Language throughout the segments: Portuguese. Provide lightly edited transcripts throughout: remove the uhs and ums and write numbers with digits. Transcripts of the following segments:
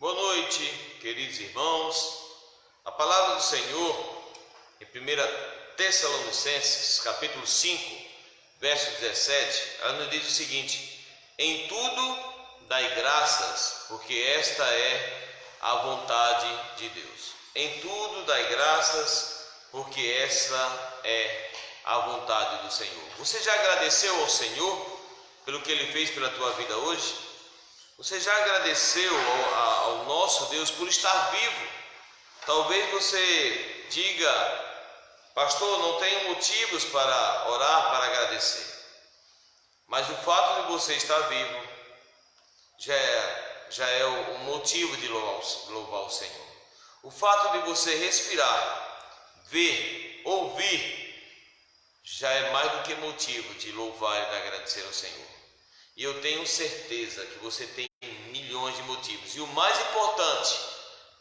Boa noite, queridos irmãos. A palavra do Senhor, em 1 Tessalonicenses, capítulo 5, verso 17, ela nos diz o seguinte: em tudo dai graças, porque esta é a vontade de Deus. Em tudo dai graças, porque esta é a vontade do Senhor. Você já agradeceu ao Senhor pelo que Ele fez pela tua vida hoje? Você já agradeceu ao nosso Deus por estar vivo? Talvez você diga: pastor, não tenho motivos para orar, para agradecer. Mas o fato de você estar vivo já é o motivo de louvar o Senhor. O fato de você respirar, ver, ouvir, já é mais do que motivo de louvar e de agradecer ao Senhor. E eu tenho certeza que você tem milhões de motivos. E o mais importante,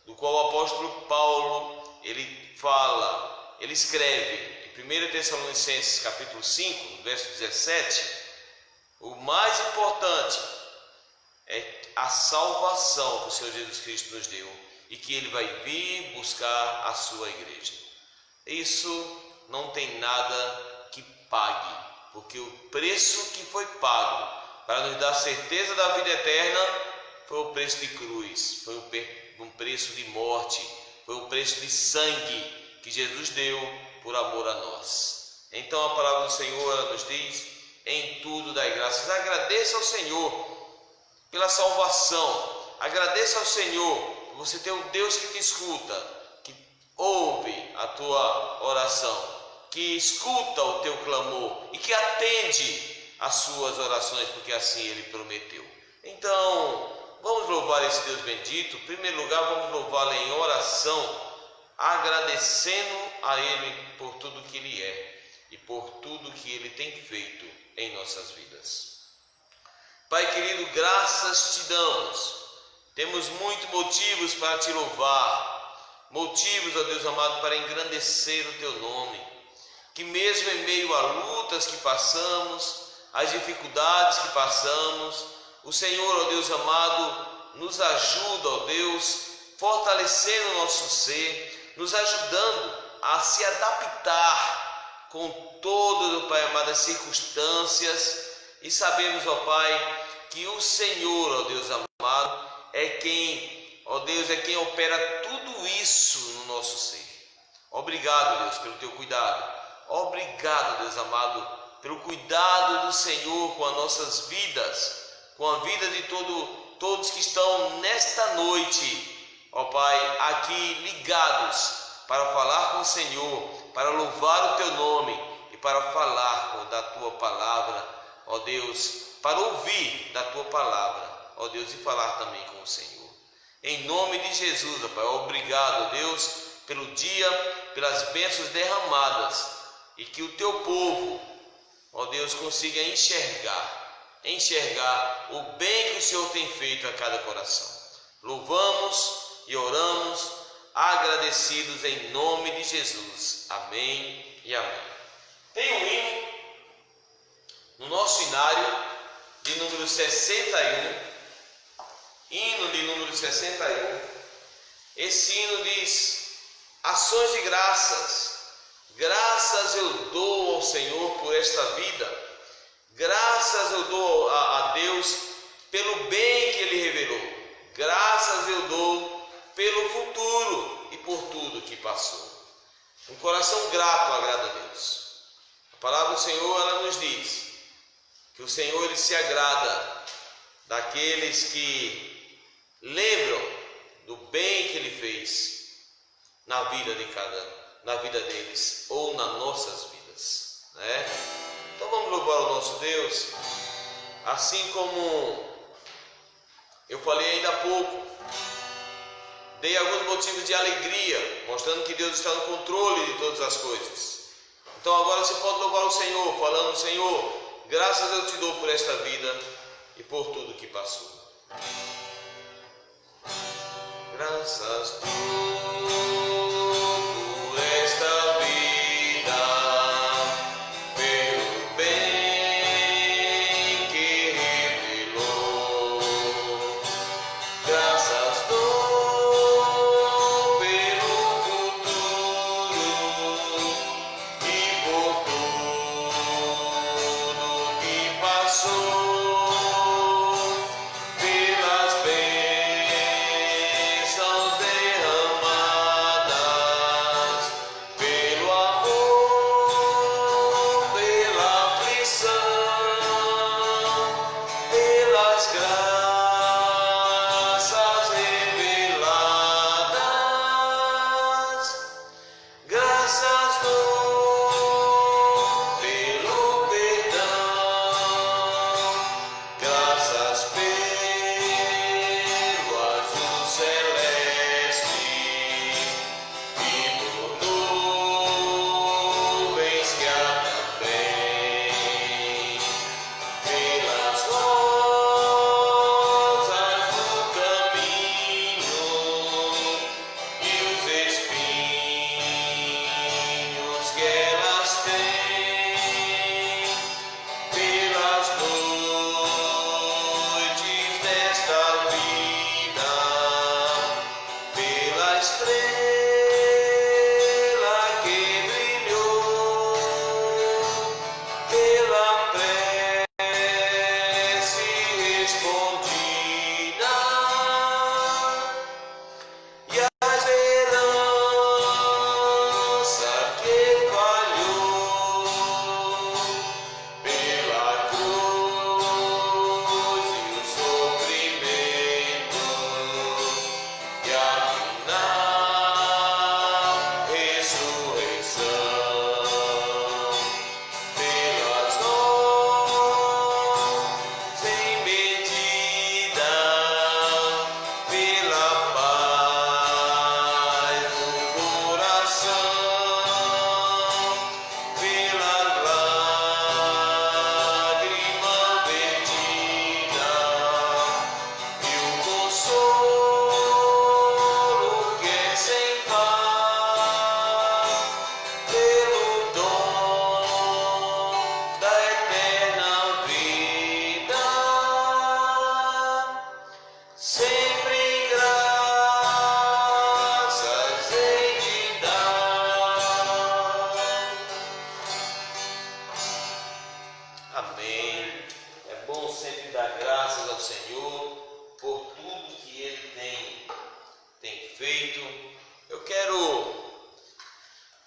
do qual o apóstolo Paulo, ele fala, ele escreve em 1 Tessalonicenses capítulo 5, verso 17, o mais importante é a salvação que o Senhor Jesus Cristo nos deu e que Ele vai vir buscar a sua igreja. Isso não tem nada que pague, porque o preço que foi pago para nos dar certeza da vida eterna foi o preço de cruz, foi um preço de morte, foi um preço de sangue que Jesus deu por amor a nós. Então a palavra do Senhor, ela nos diz: em tudo dai graças. Agradeça ao Senhor pela salvação, agradeça ao Senhor por você ter um Deus que te escuta, que ouve a tua oração, que escuta o teu clamor e que atende as suas orações, porque assim Ele prometeu. Então, vamos louvar esse Deus bendito. Em primeiro lugar, vamos louvá-lo em oração, agradecendo a Ele por tudo que Ele é e por tudo que Ele tem feito em nossas vidas. Pai querido, graças te damos. Temos muitos motivos para te louvar, motivos, ó Deus amado, para engrandecer o teu nome. Que mesmo em meio a lutas que passamos, as dificuldades que passamos, o Senhor, ó Deus amado, nos ajuda, ó Deus, fortalecendo o nosso ser, nos ajudando a se adaptar com todas, ó Pai amado, as circunstâncias, e sabemos, ó Pai, que o Senhor, ó Deus amado, é quem opera tudo isso no nosso ser. Obrigado, Deus, pelo teu cuidado. Obrigado, Deus amado, pelo cuidado do Senhor com as nossas vidas, com a vida de todos que estão nesta noite, ó Pai, aqui ligados para falar com o Senhor, para louvar o teu nome e para falar da tua palavra, ó Deus, para ouvir da tua palavra, ó Deus, e falar também com o Senhor. Em nome de Jesus, ó Pai, obrigado, ó Deus, pelo dia, pelas bênçãos derramadas, e que o teu povo, ó Deus, consiga enxergar o bem que o Senhor tem feito a cada coração. Louvamos e oramos agradecidos em nome de Jesus. Amém e amém. Tem um hino no nosso hinário de número 61, hino de número 61. Esse hino diz: ações de graças. Graças eu dou ao Senhor por esta vida. Graças eu dou a Deus pelo bem que Ele revelou. Graças eu dou pelo futuro e por tudo que passou. Um coração grato agrada a Deus. A palavra do Senhor, ela nos diz que o Senhor, Ele se agrada daqueles que lembram do bem que Ele fez na vida deles ou nas nossas vidas, né? Então vamos louvar o nosso Deus, assim como eu falei ainda há pouco, dei alguns motivos de alegria, mostrando que Deus está no controle de todas as coisas. Então agora você pode louvar o Senhor, falando: Senhor, graças eu te dou por esta vida e por tudo que passou. Graças dou por esta vida, pelo bem que revelou. Graças dou sempre graças hei de dar. Amém. É bom sempre dar graças ao Senhor por tudo que Ele tem feito. Eu quero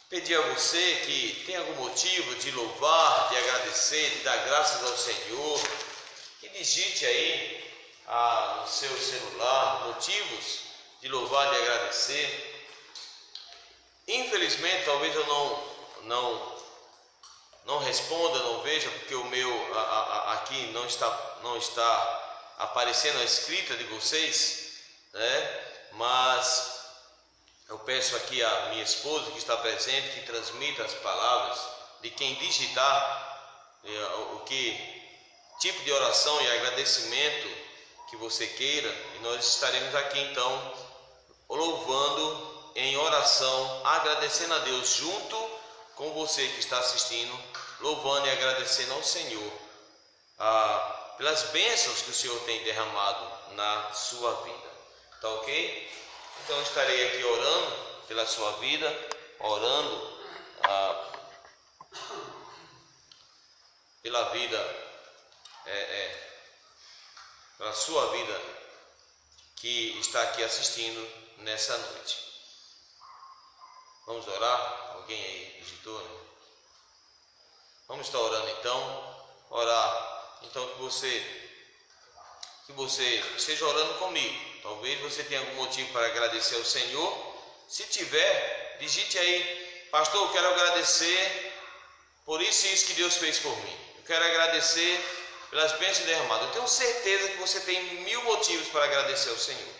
pedir a você que tem algum motivo de louvar, de agradecer, de dar graças ao Senhor, que digite aí no seu celular motivos de louvar, de agradecer. Infelizmente, talvez eu não responda, não veja, porque o meu aqui não está aparecendo a escrita de vocês, né? Mas eu peço aqui a minha esposa que está presente, que transmita as palavras de quem digitar o que tipo de oração e agradecimento que você queira, e nós estaremos aqui então louvando em oração, agradecendo a Deus junto com você que está assistindo, louvando e agradecendo ao Senhor pelas bênçãos que o Senhor tem derramado na sua vida. Tá ok? Então eu estarei aqui orando pela sua vida, orando pela vida, pela sua vida que está aqui assistindo nessa noite. Vamos orar? Alguém aí digitou, né? Vamos estar orando então, orar. Então que você esteja orando comigo. Talvez você tenha algum motivo para agradecer ao Senhor. Se tiver, digite aí: pastor, eu quero agradecer por isso e isso que Deus fez por mim. Eu quero agradecer pelas bênçãos derramadas. Eu tenho certeza que você tem 1000 motivos para agradecer ao Senhor.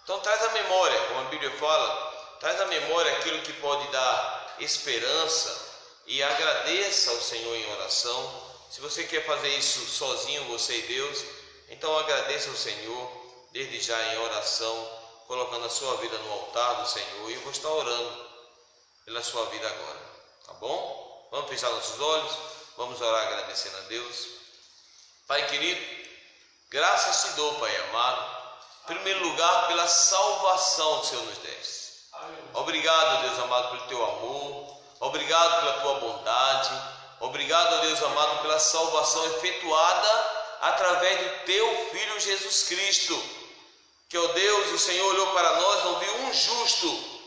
Então traz à memória, como a Bíblia fala, traz à memória aquilo que pode dar esperança e agradeça ao Senhor em oração. Se você quer fazer isso sozinho, você e Deus, então agradeça ao Senhor desde já em oração, colocando a sua vida no altar do Senhor, e eu vou estar orando pela sua vida agora, tá bom? Vamos fechar nossos olhos, vamos orar agradecendo a Deus. Pai querido, graças te dou, Pai amado, em primeiro lugar pela salvação que o Senhor nos deste. Obrigado, Deus amado, pelo teu amor, obrigado pela tua bondade, obrigado, Deus amado, pela salvação efetuada através do teu Filho Jesus Cristo. Que, ó Deus, o Senhor olhou para nós, não viu um justo,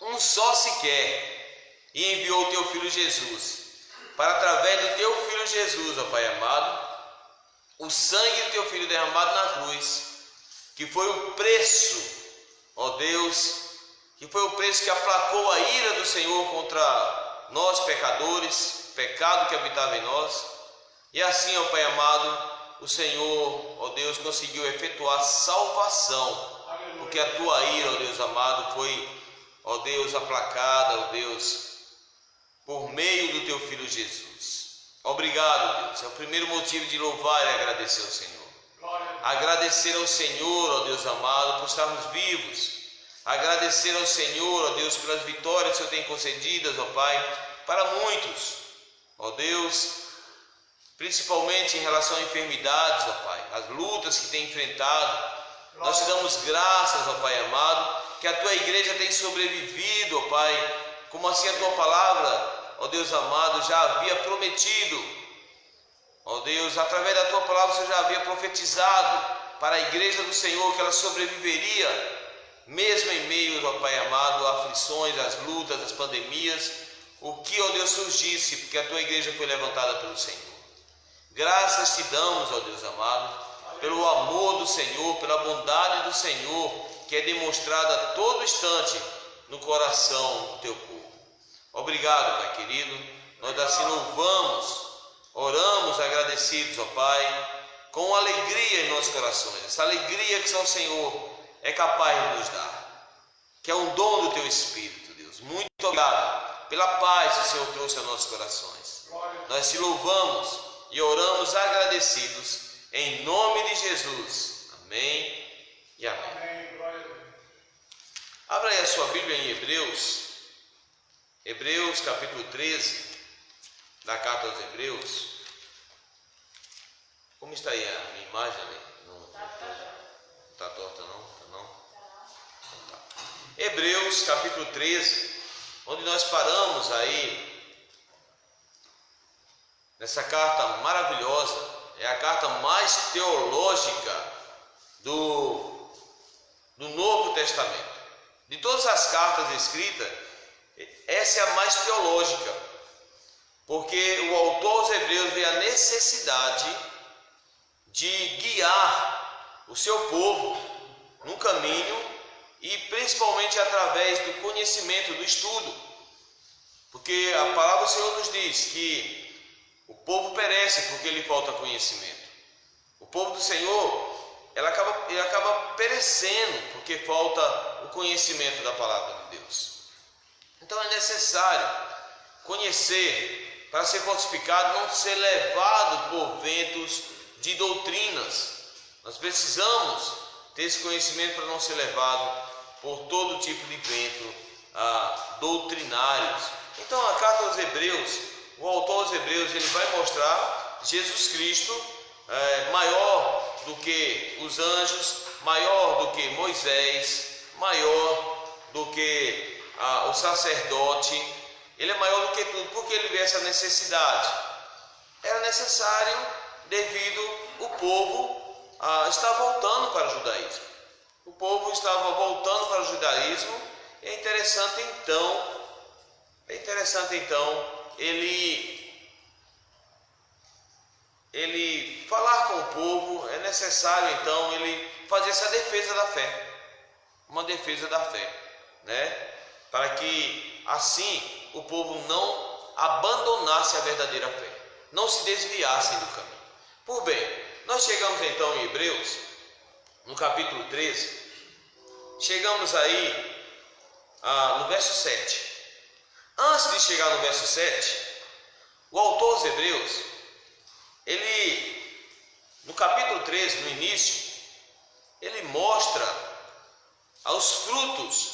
um só sequer, e enviou o teu Filho Jesus, para através do teu Filho Jesus, ó Pai amado, o sangue do teu Filho derramado na cruz, que foi o preço, ó Deus, que foi o preço que aplacou a ira do Senhor contra nós pecadores, pecado que habitava em nós, e assim, ó Pai amado, o Senhor, ó Deus, conseguiu efetuar salvação, porque a tua ira, ó Deus amado, foi, ó Deus, aplacada, ó Deus, por meio do teu Filho Jesus. Obrigado, Deus, é o primeiro motivo de louvar e agradecer ao Senhor. Agradecer ao Senhor, ó Deus amado, por estarmos vivos. Agradecer ao Senhor, ó Deus, pelas vitórias que o Senhor tem concedidas, ó Pai, para muitos, ó Deus, principalmente em relação a enfermidades, ó Pai, as lutas que tem enfrentado. Nós te damos graças, ó Pai amado, que a tua igreja tem sobrevivido, ó Pai, como assim a tua palavra, ó Deus amado, já havia prometido. Ó Deus, através da tua palavra o Senhor já havia profetizado para a igreja do Senhor que ela sobreviveria, mesmo em meio, ó Pai amado, a aflições, as lutas, as pandemias, o que, ó Deus, surgisse, porque a tua igreja foi levantada pelo Senhor. Graças te damos, ó Deus amado, pelo amor do Senhor, pela bondade do Senhor, que é demonstrada a todo instante no coração do teu povo. Obrigado, Pai querido, nós assim louvamos, oramos agradecidos, ó Pai, com alegria em nossos corações, essa alegria que só o Senhor é capaz de nos dar, que é um dom do teu Espírito, Deus. Muito obrigado pela paz que o Senhor trouxe aos nossos corações. Nós te louvamos e oramos agradecidos em nome de Jesus. Amém e amém. Abra aí a sua Bíblia em Hebreus capítulo 13, da carta aos Hebreus. Como está aí a minha imagem ali? Hebreus capítulo 13, onde nós paramos aí, nessa carta maravilhosa, é a carta mais teológica do Novo Testamento. De todas as cartas escritas, essa é a mais teológica, porque o autor aos Hebreus vê a necessidade de guiar o seu povo num caminho, e principalmente através do conhecimento, do estudo, porque a palavra do Senhor nos diz que o povo perece porque lhe falta conhecimento. O povo do Senhor, ele acaba perecendo porque falta o conhecimento da palavra de Deus. Então é necessário conhecer para ser fortificado, não ser levado por ventos de doutrinas. Nós precisamos ter esse conhecimento para não ser levado por todo tipo de vento doutrinários. Então a carta aos Hebreus, o autor aos Hebreus, ele vai mostrar Jesus Cristo maior do que os anjos, maior do que Moisés, maior do que o sacerdote. Ele é maior do que tudo, porque ele vê essa necessidade. Era necessário devido o povo está voltando para o judaísmo. O povo estava voltando para o judaísmo. É interessante então ele falar com o povo. É necessário então ele fazer essa defesa da fé, uma defesa da fé, né? Para que assim o povo não abandonasse a verdadeira fé, não se desviassem do caminho. Por bem, nós chegamos então em Hebreus, no capítulo 13, chegamos aí no verso 7. Antes de chegar no verso 7, o autor dos Hebreus, ele, no capítulo 13, no início, ele mostra os frutos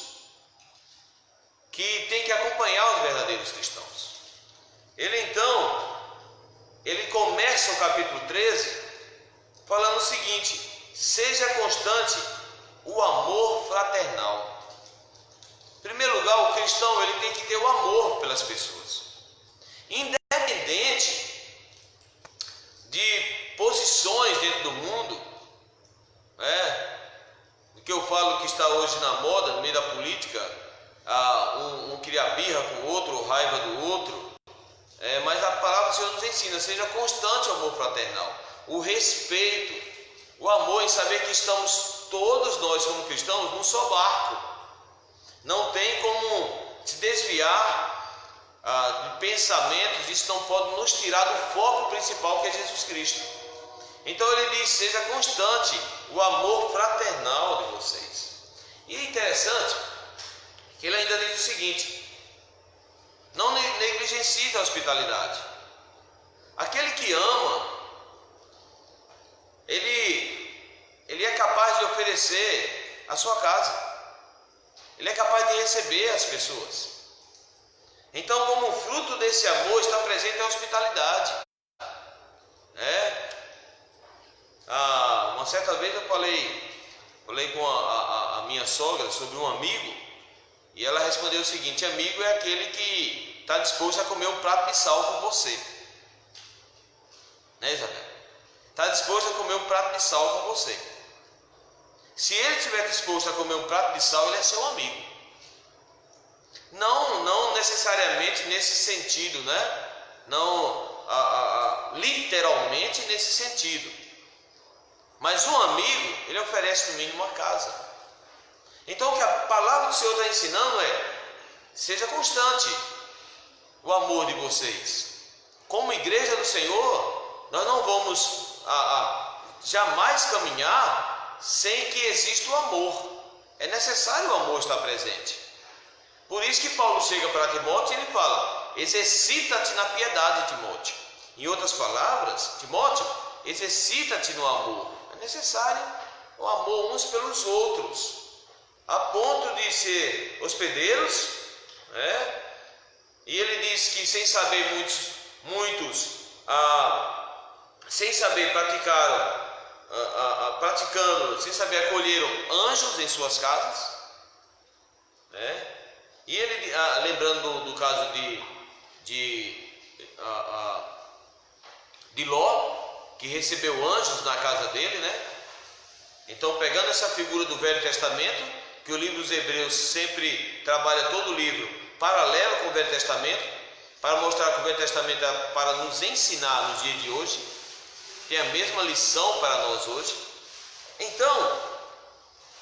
que tem que acompanhar os verdadeiros cristãos. Ele começa o capítulo 13 falando o seguinte: seja constante o amor fraternal. Em primeiro lugar, o cristão ele tem que ter o amor pelas pessoas, independente de posições dentro do mundo, do que eu falo que está hoje na moda, no meio da política, um cria birra com o outro, ou raiva do outro, mas a palavra do Senhor nos ensina: seja constante o amor fraternal, o respeito, o amor em saber que estamos todos nós como cristãos num só barco. Não tem como se desviar de pensamentos. Isso não pode nos tirar do foco principal, que é Jesus Cristo. Então ele diz: seja constante o amor fraternal de vocês. E é interessante que ele ainda diz o seguinte: não negligencie a hospitalidade. Aquele que ama, ele é capaz de oferecer a sua casa, ele é capaz de receber as pessoas. Então, como fruto desse amor, está presente a hospitalidade. Uma certa vez eu falei com a minha sogra sobre um amigo, e ela respondeu o seguinte: amigo é aquele que está disposto a comer um prato de sal com você, né, Isabel? Está disposto a comer um prato de sal com você. Se ele estiver disposto a comer um prato de sal, ele é seu amigo. Não necessariamente nesse sentido, né? Não literalmente nesse sentido. Mas um amigo, ele oferece no mínimo uma casa. Então o que a palavra do Senhor está ensinando é: seja constante o amor de vocês. Como igreja do Senhor, nós não vamos jamais caminhar sem que exista o amor. É necessário o amor estar presente. Por isso que Paulo chega para Timóteo e ele fala: exercita-te na piedade, Timóteo. Em outras palavras, Timóteo, exercita-te no amor. É necessário o amor uns pelos outros, a ponto de ser hospedeiros, E ele diz que sem saber muitos sem saber praticando, sem saber acolheram anjos em suas casas. né? E ele, lembrando do caso de Ló, que recebeu anjos na casa dele, né? Então, pegando essa figura do Velho Testamento, que o livro dos Hebreus sempre trabalha todo o livro paralelo com o Velho Testamento, para mostrar que o Velho Testamento é para nos ensinar nos dias de hoje, tem a mesma lição para nós hoje. Então,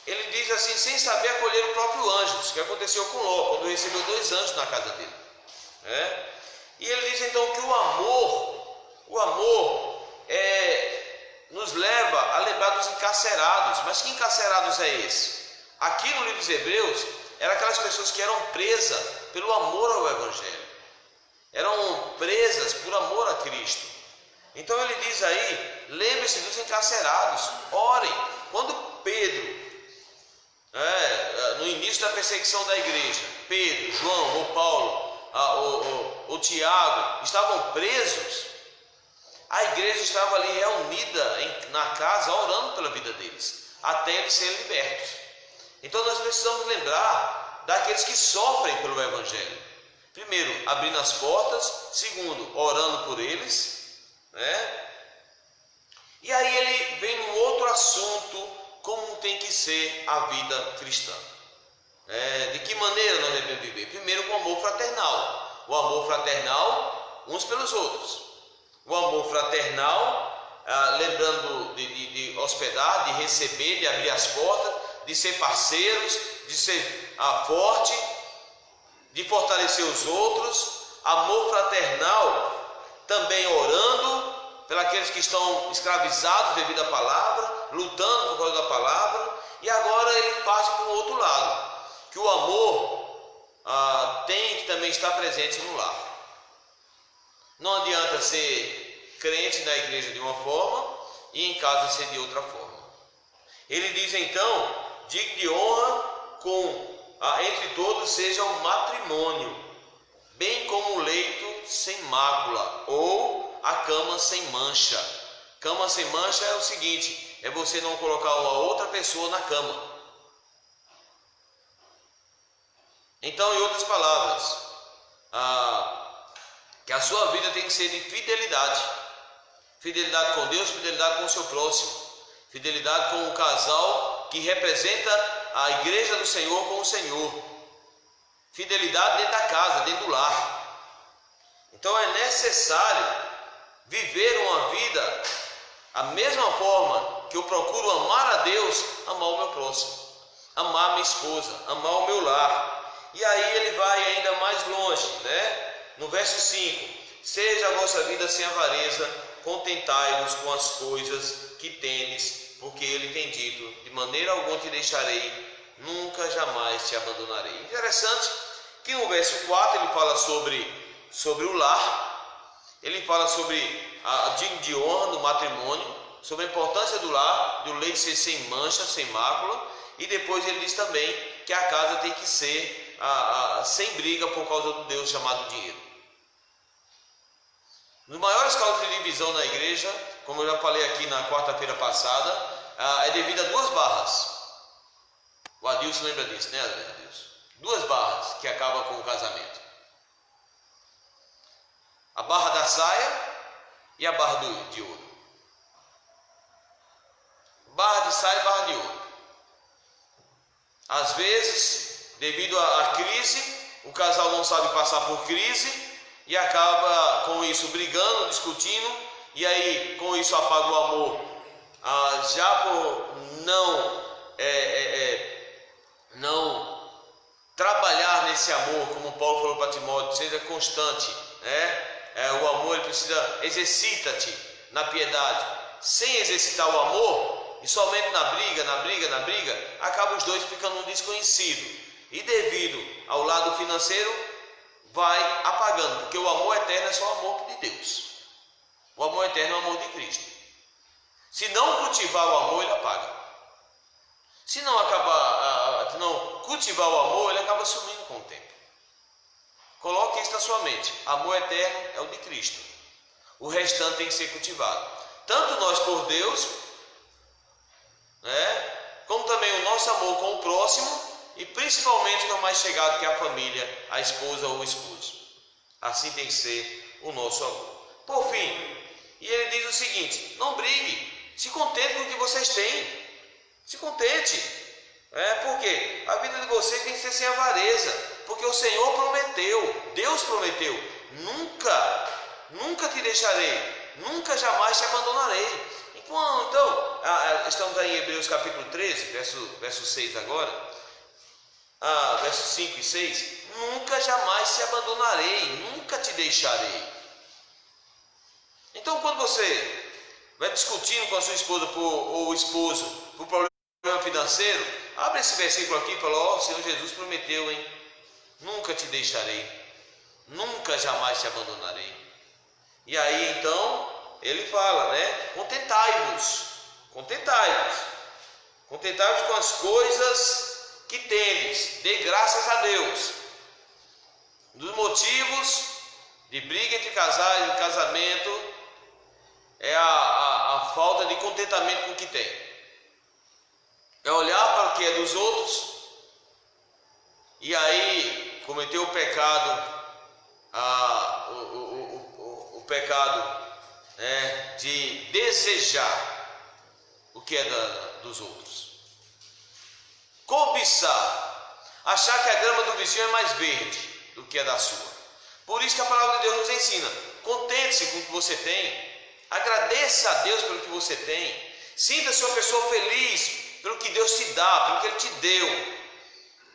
ele diz assim, sem saber acolher o próprio anjo, isso que aconteceu com Ló, quando recebeu 2 anjos na casa dele, né? E ele diz então que o amor nos leva a lembrar dos encarcerados. Mas que encarcerados é esse? Aqui no livro dos Hebreus, eram aquelas pessoas que eram presas pelo amor ao Evangelho, eram presas por amor a Cristo. Então ele diz aí, lembre-se dos encarcerados, orem. Quando Pedro, no início da perseguição da igreja, Pedro, João ou Paulo, ou Tiago estavam presos, a igreja estava ali reunida na casa, orando pela vida deles, até eles serem libertos. Então nós precisamos lembrar daqueles que sofrem pelo Evangelho. Primeiro, abrindo as portas. Segundo, orando por eles, né? E aí ele vem num outro assunto, como tem que ser a vida cristã. De que maneira nós devemos viver? Primeiro, com amor fraternal. O amor fraternal uns pelos outros. O amor fraternal, lembrando de hospedar, de receber, de abrir as portas, de ser parceiros, de ser forte, de fortalecer os outros. Amor fraternal também orando pelos que estão escravizados devido à palavra, lutando por causa da palavra. E agora ele parte para o outro lado, que o amor tem que também estar presente no lar. Não adianta ser crente na igreja de uma forma e em casa ser de outra forma. Ele diz então, digno de honra entre todos seja o matrimônio, bem como o leito sem mácula ou a cama sem mancha. Cama sem mancha é o seguinte, é você não colocar uma outra pessoa na cama. Então, em outras palavras, que a sua vida tem que ser de fidelidade. Fidelidade com Deus, fidelidade com o seu próximo. Fidelidade com o casal que representa a igreja do Senhor com o Senhor. Fidelidade dentro da casa, dentro do lar. Então é necessário viver uma vida a mesma forma que eu procuro amar a Deus, amar o meu próximo, amar a minha esposa, amar o meu lar. E aí ele vai ainda mais longe, né? No verso 5, seja a vossa vida sem avareza, contentai-vos com as coisas que tendes, porque ele tem dito, de maneira alguma te deixarei, nunca jamais te abandonarei. Interessante que no verso 4 ele fala sobre o lar, ele fala sobre a digno de honra do matrimônio, sobre a importância do lar, do leito ser sem mancha, sem mácula, e depois ele diz também que a casa tem que ser sem briga por causa do Deus chamado dinheiro. Nos maiores causas de divisão na igreja, como eu já falei aqui na quarta-feira passada, é devido a 2 barras. O Adilson lembra disso, né, Adilson? 2 barras que acabam com o casamento. A barra da saia e a barra de ouro. Barra de saia e barra de ouro. Às vezes, devido à crise, o casal não sabe passar por crise e acaba com isso brigando, discutindo, e aí com isso apaga o amor. Já por não trabalhar nesse amor, como Paulo falou para Timóteo, seja constante, né? O amor ele precisa, exercita-te na piedade. Sem exercitar o amor, e somente na briga, acaba os dois ficando um desconhecido. E devido ao lado financeiro, vai apagando, porque o amor eterno é só o amor de Deus. O amor eterno é o amor de Cristo. Se não cultivar o amor, ele apaga. Se não cultivar o amor, ele acaba sumindo com o tempo. Coloque isso na sua mente. Amor eterno é o de Cristo. O restante tem que ser cultivado. Tanto nós por Deus, né, como também o nosso amor com o próximo e principalmente com o mais chegado, que é a família, a esposa ou o esposo. Assim tem que ser o nosso amor. Por fim, e ele diz o seguinte: não brigue, se contente com o que vocês têm, se contente. Porque a vida de vocês tem que ser sem avareza, porque o Senhor prometeu, Deus prometeu: nunca te deixarei, nunca jamais te abandonarei. Então, estamos aí em Hebreus capítulo 13, verso 6 agora, versos 5 e 6, nunca jamais te abandonarei, nunca te deixarei. Então, quando você vai discutindo com a sua esposa ou o esposo por problema financeiro, abre esse versículo aqui e fala: o Senhor Jesus prometeu, nunca te deixarei, nunca jamais te abandonarei. E aí então ele fala, contentai-vos com as coisas que tendes, dê graças a Deus. Dos motivos de briga entre casais e casamento é a falta de contentamento com o que tem. É olhar para o que é dos outros e aí cometer o pecado, o pecado de desejar o que é dos outros. Cobiçar, achar que a grama do vizinho é mais verde do que a da sua. Por isso que a palavra de Deus nos ensina: contente-se com o que você tem, agradeça a Deus pelo que você tem, sinta-se uma pessoa feliz pelo que Deus te dá, pelo que Ele te deu.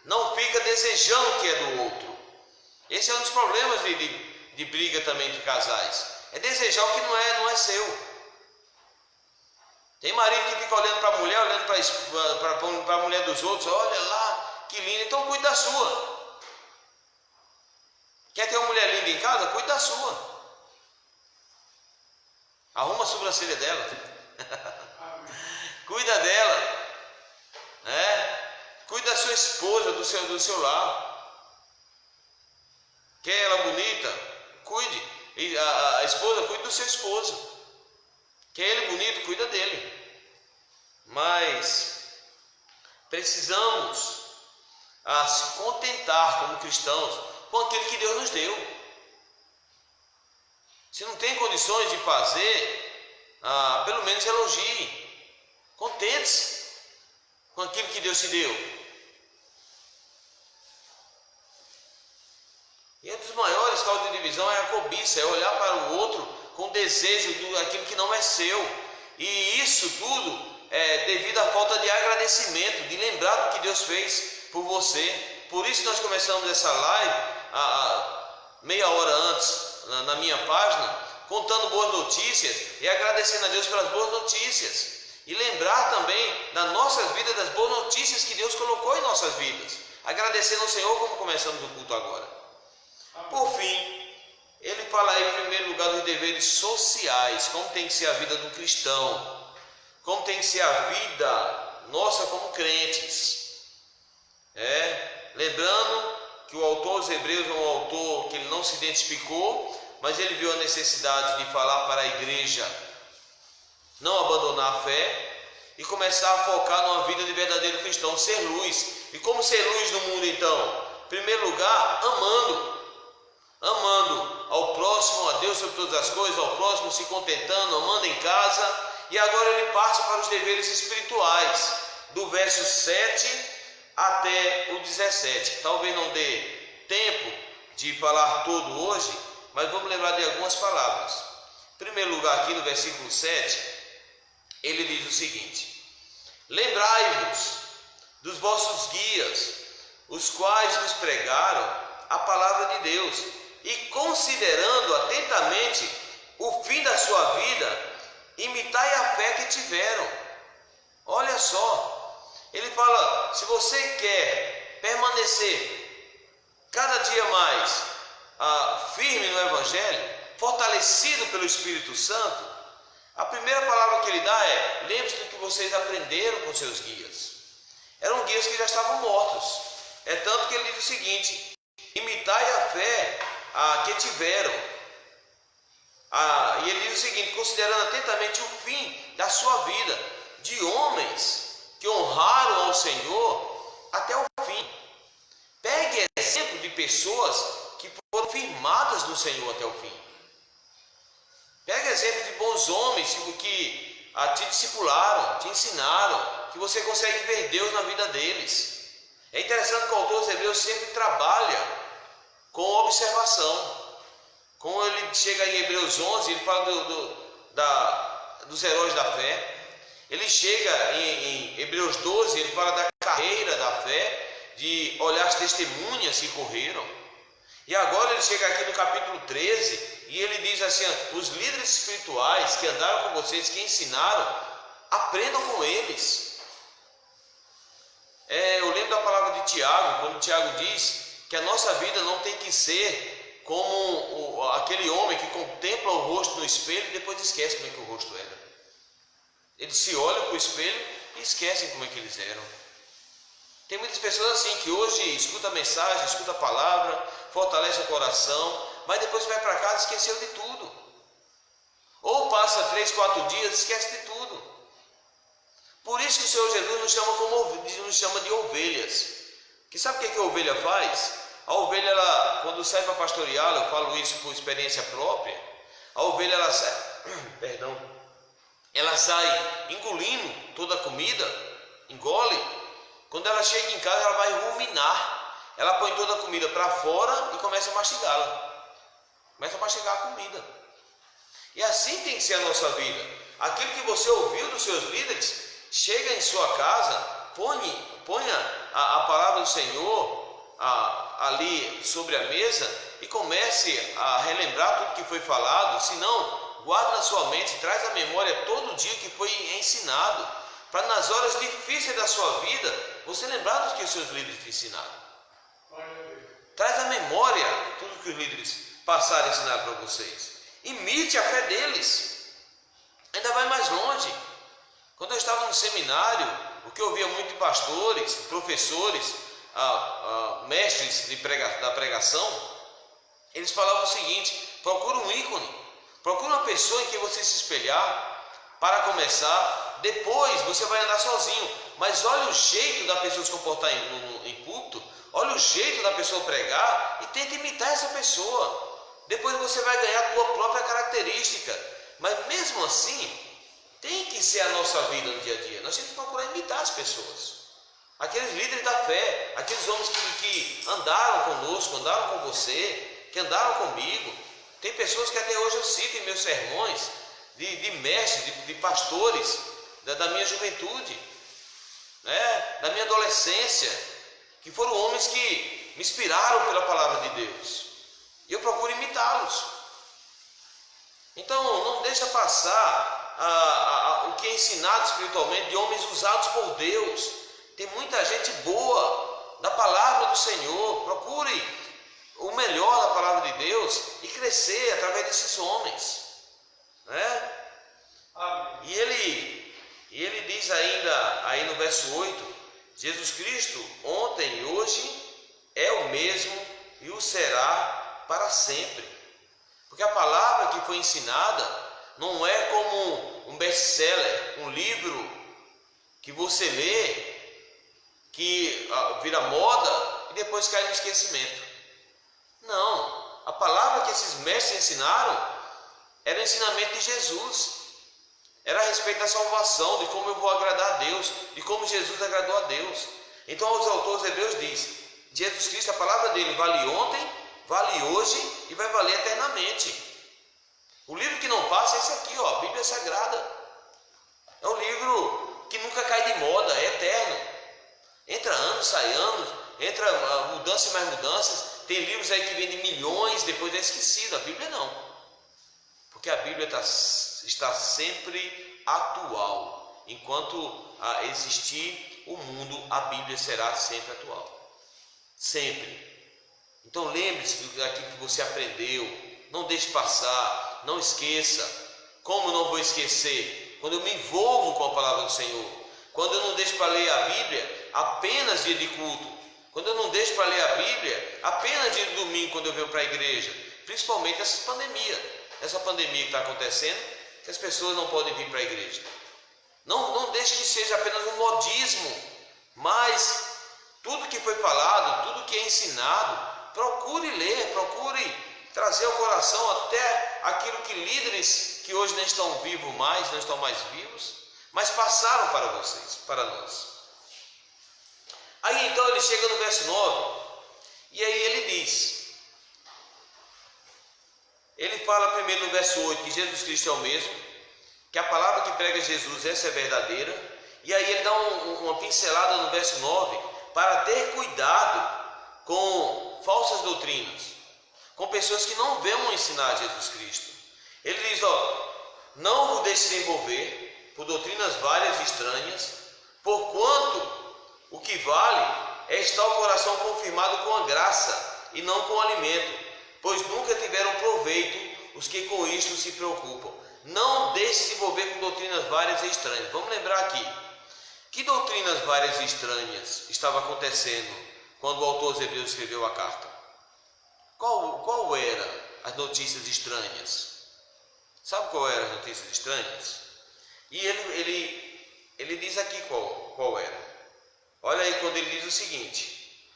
Não fica desejando o que é do outro. Esse é um dos problemas de briga também de casais, é desejar o que não é seu. Tem marido que fica olhando para a mulher, olhando para a mulher dos outros: olha lá, que linda. Então cuide da sua. Quer ter uma mulher linda em casa? Cuide da sua. Arruma a sobrancelha dela. Cuida dela. Cuide da sua esposa, do seu lar. Quer ela bonita? Cuide. E a esposa, cuide do seu esposo. Quer ele bonito? Cuida dele. Mas precisamos se contentar como cristãos com aquilo que Deus nos deu. Se não tem condições de fazer, pelo menos elogie. Contente-se com aquilo que Deus te deu. E um dos maiores causas de divisão é a cobiça, é olhar para o outro com desejo daquilo que não é seu. E isso tudo é devido à falta de agradecimento, de lembrar do que Deus fez por você. Por isso nós começamos essa live meia hora antes na minha página, contando boas notícias e agradecendo a Deus pelas boas notícias. E lembrar também nas nossas vidas das boas notícias que Deus colocou em nossas vidas. Agradecendo ao Senhor, como começamos o culto agora. Por fim, ele fala aí em primeiro lugar dos deveres sociais, como tem que ser a vida do cristão, como tem que ser a vida nossa como crentes. Lembrando que o autor dos Hebreus é um autor que ele não se identificou, mas ele viu a necessidade de falar para a igreja não abandonar a fé e começar a focar numa vida de verdadeiro cristão, ser luz. E como ser luz no mundo então? Em primeiro lugar, amando ao próximo, a Deus sobre todas as coisas, ao próximo se contentando, amando em casa. E agora ele parte para os deveres espirituais, do verso 7 até o 17. Talvez não dê tempo de falar todo hoje, mas vamos lembrar de algumas palavras. Em primeiro lugar, aqui no versículo 7, ele diz o seguinte: lembrai-vos dos vossos guias, os quais vos pregaram a palavra de Deus, e considerando atentamente o fim da sua vida, imitai a fé que tiveram. Olha só, ele fala: se você quer permanecer cada dia mais firme no Evangelho, fortalecido pelo Espírito Santo, a primeira palavra que ele dá é: lembre-se do que vocês aprenderam com seus guias. Eram guias que já estavam mortos. É tanto que ele diz o seguinte: imitai a fé que tiveram. E ele diz o seguinte: considerando atentamente o fim da sua vida, de homens que honraram ao Senhor até o fim. pessoas que foram firmadas no Senhor até o fim. Pega exemplo de bons homens que te discipularam, te ensinaram, que você consegue ver Deus na vida deles. É interessante que o autor dos Hebreus sempre trabalha com observação. Como ele chega em Hebreus 11, ele fala dos heróis da fé. Ele chega em Hebreus 12, ele fala da carreira da fé, de olhar as testemunhas que correram. E agora ele chega aqui no capítulo 13 e ele diz assim: os líderes espirituais que andaram com vocês, que ensinaram, aprendam com eles. Eu lembro da palavra de Tiago, quando Tiago diz que a nossa vida não tem que ser como aquele homem que contempla o rosto no espelho e depois esquece como é que o rosto era. Eles se olham para o espelho e esquecem como é que eles eram. Tem muitas pessoas assim que hoje escuta a mensagem, escuta a palavra, fortalece o coração, mas depois vai para casa e esqueceu de tudo. Ou passa 3, 4 dias e esquece de tudo. Por isso que o Senhor Jesus nos chama de ovelhas. Que sabe o que a ovelha faz? A ovelha, quando sai para pastorear, eu falo isso por experiência própria, a ovelha ela sai engolindo toda a comida, engole. Quando ela chega em casa, ela vai ruminar. Ela põe toda a comida para fora e começa a mastigá-la. Começa a mastigar a comida. E assim tem que ser a nossa vida. Aquilo que você ouviu dos seus líderes, chega em sua casa, ponha a palavra do Senhor ali sobre a mesa e comece a relembrar tudo que foi falado. Se não, guarde na sua mente, traz à memória todo dia o que foi ensinado, para nas horas difíceis da sua vida, você lembrar do que os seus líderes te ensinaram. Traz à memória tudo que os líderes passaram e ensinaram para vocês. Imite a fé deles. Ainda vai mais longe. Quando eu estava no seminário, o que eu ouvia muito de pastores, professores, mestres da pregação, eles falavam o seguinte: procura um ícone, procura uma pessoa em que você se espelhar. Para começar, depois você vai andar sozinho, mas olha o jeito da pessoa se comportar em púlpito, olha o jeito da pessoa pregar e tenta imitar essa pessoa. Depois você vai ganhar a tua própria característica, mas mesmo assim, tem que ser a nossa vida no dia a dia. Nós temos que procurar imitar as pessoas, aqueles líderes da fé, aqueles homens que andaram conosco, andaram com você, que andaram comigo. Tem pessoas que até hoje eu cito em meus sermões, de mestres, de pastores da minha juventude, né? Da minha adolescência, que foram homens que me inspiraram pela palavra de Deus, e eu procuro imitá-los. Então não deixa passar o que é ensinado espiritualmente de homens usados por Deus. Tem muita gente boa da palavra do Senhor. Procure o melhor da palavra de Deus e crescer através desses homens, né? E ele diz ainda aí no verso 8: Jesus Cristo ontem e hoje é o mesmo e o será para sempre. Porque a palavra que foi ensinada não é como um best-seller, um livro que você lê, que vira moda e depois cai no esquecimento. Não, a palavra que esses mestres ensinaram era o ensinamento de Jesus. Era a respeito da salvação, de como eu vou agradar a Deus, de como Jesus agradou a Deus. Então os autores hebreus dizem: Jesus Cristo, a palavra dele vale ontem, vale hoje e vai valer eternamente. O livro que não passa é esse aqui, a Bíblia Sagrada. É um livro que nunca cai de moda, é eterno. Entra anos, sai anos, entra mudanças e mais mudanças. Tem livros aí que vendem milhões, depois é esquecido. A Bíblia não. Porque a Bíblia está sempre atual. Enquanto existir o mundo, a Bíblia será sempre atual. Sempre. Então lembre-se daquilo que você aprendeu. Não deixe passar, não esqueça. Como eu não vou esquecer? Quando eu me envolvo com a palavra do Senhor. Quando eu não deixo para ler a Bíblia apenas dia de culto. Quando eu não deixo para ler a Bíblia apenas dia de domingo, quando eu venho para a igreja. Principalmente essa pandemia que está acontecendo, que as pessoas não podem vir para a igreja. Não deixe que seja apenas um modismo, mas tudo que foi falado, tudo que é ensinado, procure ler, procure trazer ao coração até aquilo que líderes que hoje não estão vivos mais, não estão mais vivos, mas passaram para vocês, para nós. Aí então ele chega no verso 9, e aí ele fala primeiro no verso 8 que Jesus Cristo é o mesmo, que a palavra que prega Jesus, essa é verdadeira, e aí ele dá uma pincelada no verso 9, para ter cuidado com falsas doutrinas, com pessoas que não venham ensinar Jesus Cristo. Ele diz, não vos deixe se envolver por doutrinas várias e estranhas, porquanto o que vale é estar o coração confirmado com a graça e não com o alimento, pois nunca tiveram proveito os que com isto se preocupam. Não deixe se envolver com doutrinas várias e estranhas. Vamos lembrar aqui, que doutrinas várias e estranhas estavam acontecendo quando o autor aos Hebreus escreveu a carta? Qual eram as notícias estranhas? Sabe qual eram as notícias estranhas? E ele diz aqui qual era. Olha aí quando ele diz o seguinte: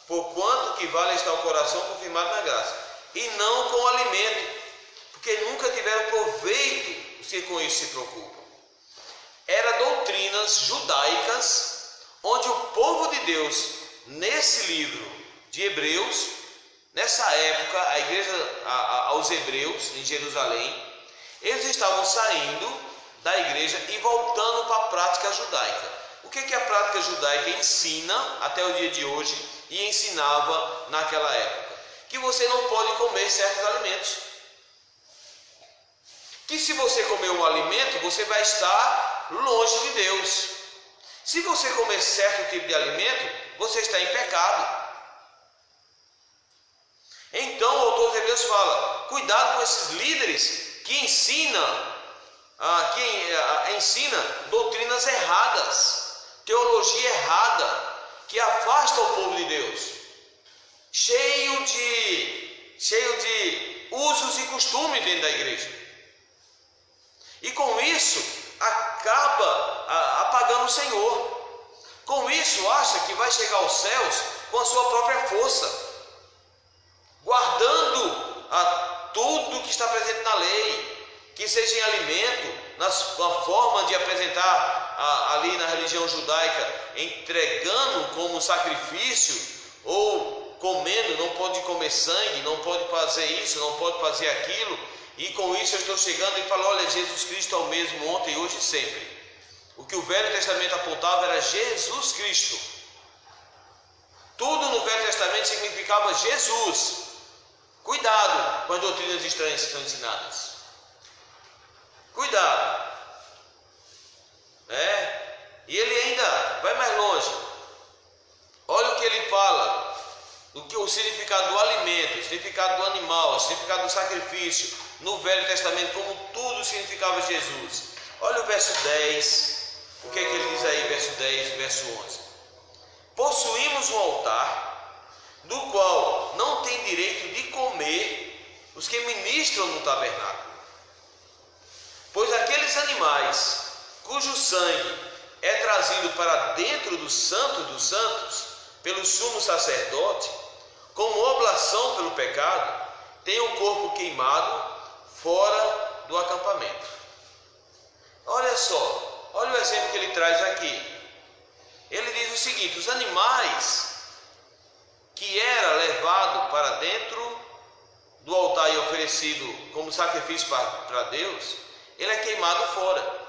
porquanto que vale estar o coração confirmado na graça, e não com alimento, porque nunca tiveram proveito os que com isso se preocupam. Eram doutrinas judaicas, onde o povo de Deus, nesse livro de Hebreus, nessa época, a igreja aos Hebreus em Jerusalém, eles estavam saindo da igreja e voltando para a prática judaica. O que a prática judaica ensina até o dia de hoje e ensinava naquela época? Que você não pode comer certos alimentos. Que se você comer um alimento, você vai estar longe de Deus. Se você comer certo tipo de alimento, você está em pecado. Então o autor de Hebreus fala, cuidado com esses líderes que ensinam doutrinas erradas, teologia errada, que afasta o povo de Deus, cheio de usos e costumes dentro da igreja. E com isso acaba apagando o Senhor. Com isso acha que vai chegar aos céus com a sua própria força, guardando tudo que está presente na lei, que seja em alimento, na forma de apresentar ali na religião judaica, entregando como sacrifício, ou comendo, não pode comer sangue, não pode fazer isso, não pode fazer aquilo, e com isso eu estou chegando e falo, olha, Jesus Cristo é o mesmo ontem, hoje e sempre. O que o Velho Testamento apontava era Jesus Cristo. Tudo no Velho Testamento significava Jesus. Cuidado com as doutrinas estranhas que são ensinadas. Cuidado. E ele ainda vai mais longe. Olha o que ele fala, o significado do alimento, o significado do animal, o significado do sacrifício, no Velho Testamento, como tudo significava Jesus. Olha o verso 10, o que é que ele diz aí, verso 10, verso 11. Possuímos um altar, do qual não tem direito de comer os que ministram no tabernáculo. Pois aqueles animais, cujo sangue é trazido para dentro do Santo dos Santos, pelo sumo sacerdote, como oblação pelo pecado, tem o corpo queimado fora do acampamento. Olha só, olha o exemplo que ele traz aqui. Ele diz o seguinte: os animais que era levado para dentro do altar e oferecido como sacrifício para Deus, ele é queimado fora.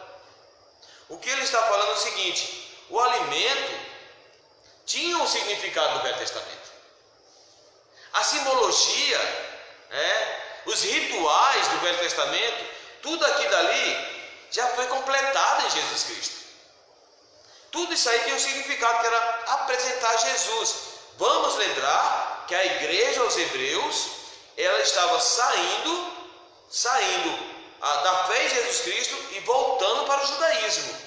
O que ele está falando é o seguinte: o alimento tinha um significado no Velho Testamento. A simbologia, os rituais do Velho Testamento, tudo aqui dali já foi completado em Jesus Cristo. Tudo isso aí tem um significado que era apresentar Jesus. Vamos lembrar que a igreja aos Hebreus, ela estava saindo da fé em Jesus Cristo e voltando para o judaísmo.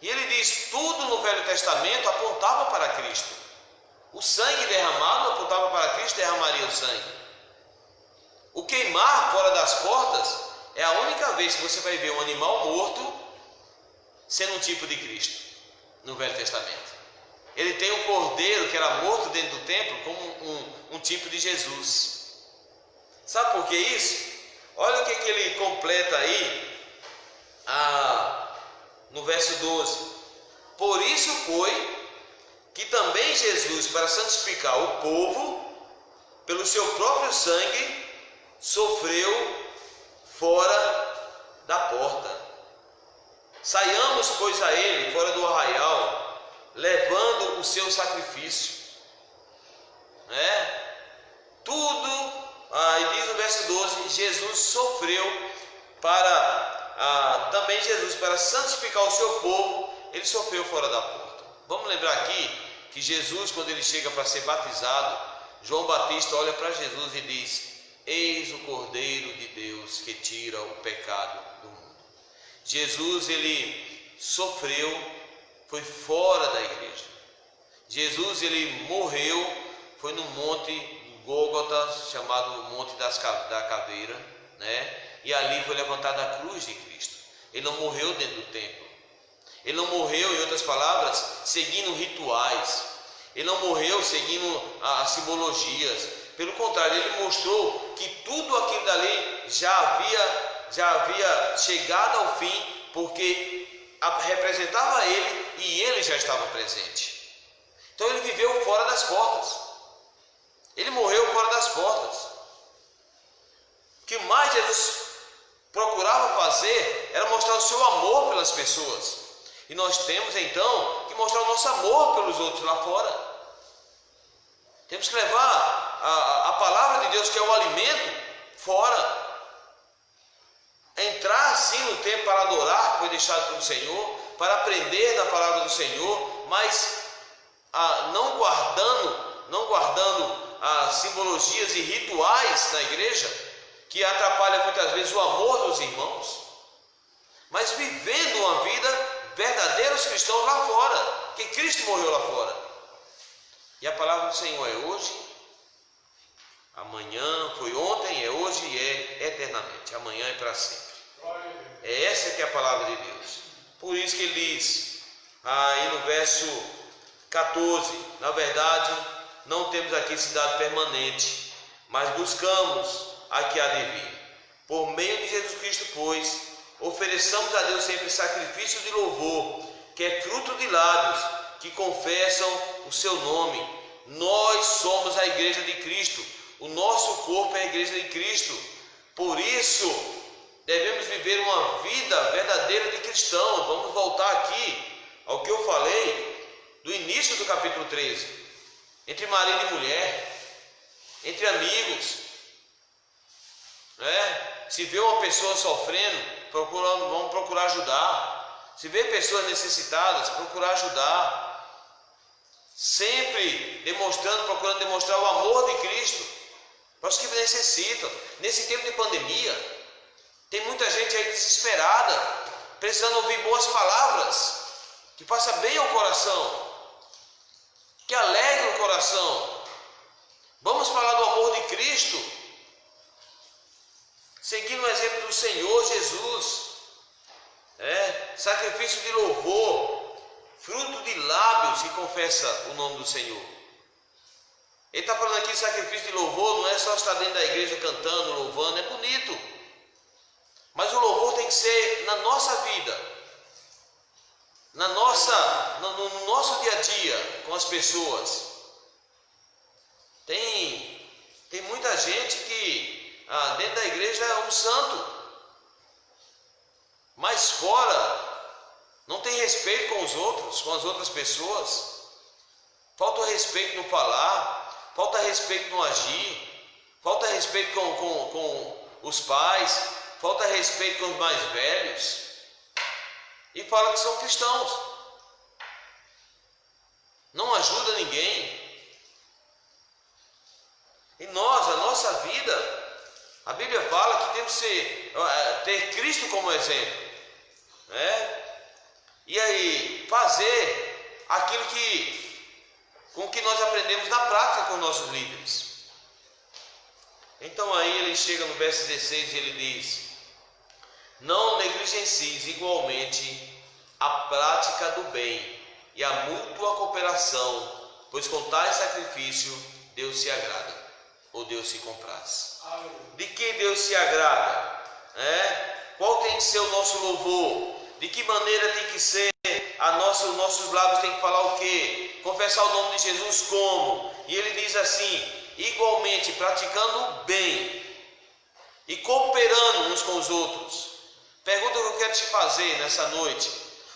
E ele diz, tudo no Velho Testamento apontava para Cristo. O sangue derramado apontava para Cristo, derramaria o sangue. O queimar fora das portas é a única vez que você vai ver um animal morto sendo um tipo de Cristo no Velho Testamento. ele tem o cordeiro que era morto dentro do templo como um tipo de Jesus. Sabe por que isso? Olha o que ele completa aí no verso 12. Por isso foi que também Jesus, para santificar o povo, pelo seu próprio sangue, sofreu fora da porta. Saiamos, pois, a ele fora do arraial, levando o seu sacrifício. Tudo, e diz no verso 12, Jesus sofreu também Jesus, para santificar o seu povo, ele sofreu fora da porta. Vamos lembrar aqui que Jesus, quando ele chega para ser batizado, João Batista olha para Jesus e diz: eis o Cordeiro de Deus que tira o pecado do mundo. Jesus, ele sofreu, foi fora da igreja. Jesus, ele morreu, foi no monte Gólgota, chamado Monte da Caveira, e ali foi levantada a cruz de Cristo. Ele não morreu dentro do templo. Ele não morreu, em outras palavras, seguindo rituais. Ele não morreu seguindo as simbologias. Pelo contrário, ele mostrou que tudo aquilo dali já havia chegado ao fim, porque representava ele e ele já estava presente. Então ele viveu fora das portas. Ele morreu fora das portas. O que mais Jesus procurava fazer era mostrar o seu amor pelas pessoas. E nós temos então que mostrar o nosso amor pelos outros lá fora. Temos que levar a palavra de Deus, que é o alimento, fora. Entrar sim no templo para adorar, que foi deixado pelo Senhor, para aprender da palavra do Senhor, mas não guardando as simbologias e rituais na igreja, que atrapalha muitas vezes o amor dos irmãos, mas vivendo uma vida verdadeiros cristãos lá fora, que Cristo morreu lá fora. E a palavra do Senhor é hoje, amanhã, foi ontem, é hoje e é eternamente. Amanhã é para sempre. É essa que é a palavra de Deus. Por isso que ele diz aí no verso 14: na verdade, não temos aqui cidade permanente, mas buscamos a que há de vir. Por meio de Jesus Cristo, pois, ofereçamos a Deus sempre sacrifício de louvor, que é fruto de lábios que confessam o seu nome. Nós somos a igreja de Cristo, o nosso corpo é a igreja de Cristo. Por isso, devemos viver uma vida verdadeira de cristãos. Vamos voltar aqui ao que eu falei do início do capítulo 13. Entre marido e mulher, entre amigos, se vê uma pessoa sofrendo, vamos procurar ajudar. Se vê pessoas necessitadas, procurar ajudar. Sempre procurando demonstrar o amor de Cristo para os que necessitam. Nesse tempo de pandemia, tem muita gente aí desesperada, precisando ouvir boas palavras, que faça bem ao coração, que alegre o coração. Vamos falar do amor de Cristo, seguindo o exemplo do Senhor Jesus. Sacrifício de louvor, fruto de lábios que confessa o nome do Senhor. Ele está falando aqui de sacrifício de louvor, não é só estar dentro da igreja cantando, louvando, é bonito. Mas o louvor tem que ser na nossa vida, no nosso dia a dia com as pessoas. Tem muita gente que dentro da igreja é um santo, mas fora não tem respeito com os outros, com as outras pessoas. Falta respeito no falar, falta respeito no agir, falta respeito com os pais, falta respeito com os mais velhos. E fala que são cristãos. Não ajuda ninguém. E nós, a nossa vida, a Bíblia fala que temos que ter Cristo como exemplo. E aí, fazer aquilo com que nós aprendemos na prática com os nossos líderes. Então aí ele chega no verso 16 e ele diz: não negligencies igualmente a prática do bem, e a mútua cooperação, pois com tal sacrifício Deus se agrada, ou Deus se compraz. De que Deus se agrada? Qual tem que ser o nosso louvor? De que maneira tem que ser nossos lábios tem que falar o quê? Confessar o nome de Jesus como? E ele diz assim, igualmente praticando o bem e cooperando uns com os outros. Pergunta que eu quero te fazer nessa noite: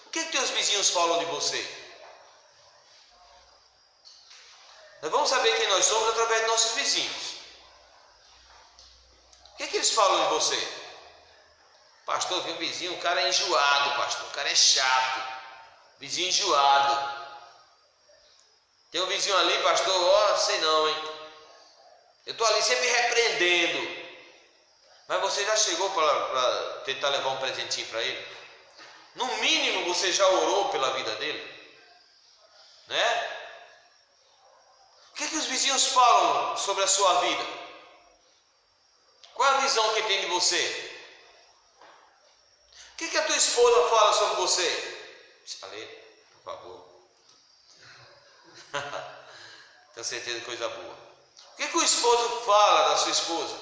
o que teus vizinhos falam de você? Nós vamos saber quem nós somos através de nossos vizinhos. O que eles falam de você? Pastor, meu vizinho, o cara é enjoado, pastor, o cara é chato. Vizinho enjoado. Tem um vizinho ali, pastor, sei não, hein? Eu estou ali sempre repreendendo. Mas você já chegou para tentar levar um presentinho para ele? No mínimo você já orou pela vida dele? Né? O que os vizinhos falam sobre a sua vida? Qual é a visão que tem de você? O que a tua esposa fala sobre você? Ale, por favor. Tenho certeza de coisa boa. O que o esposo fala da sua esposa?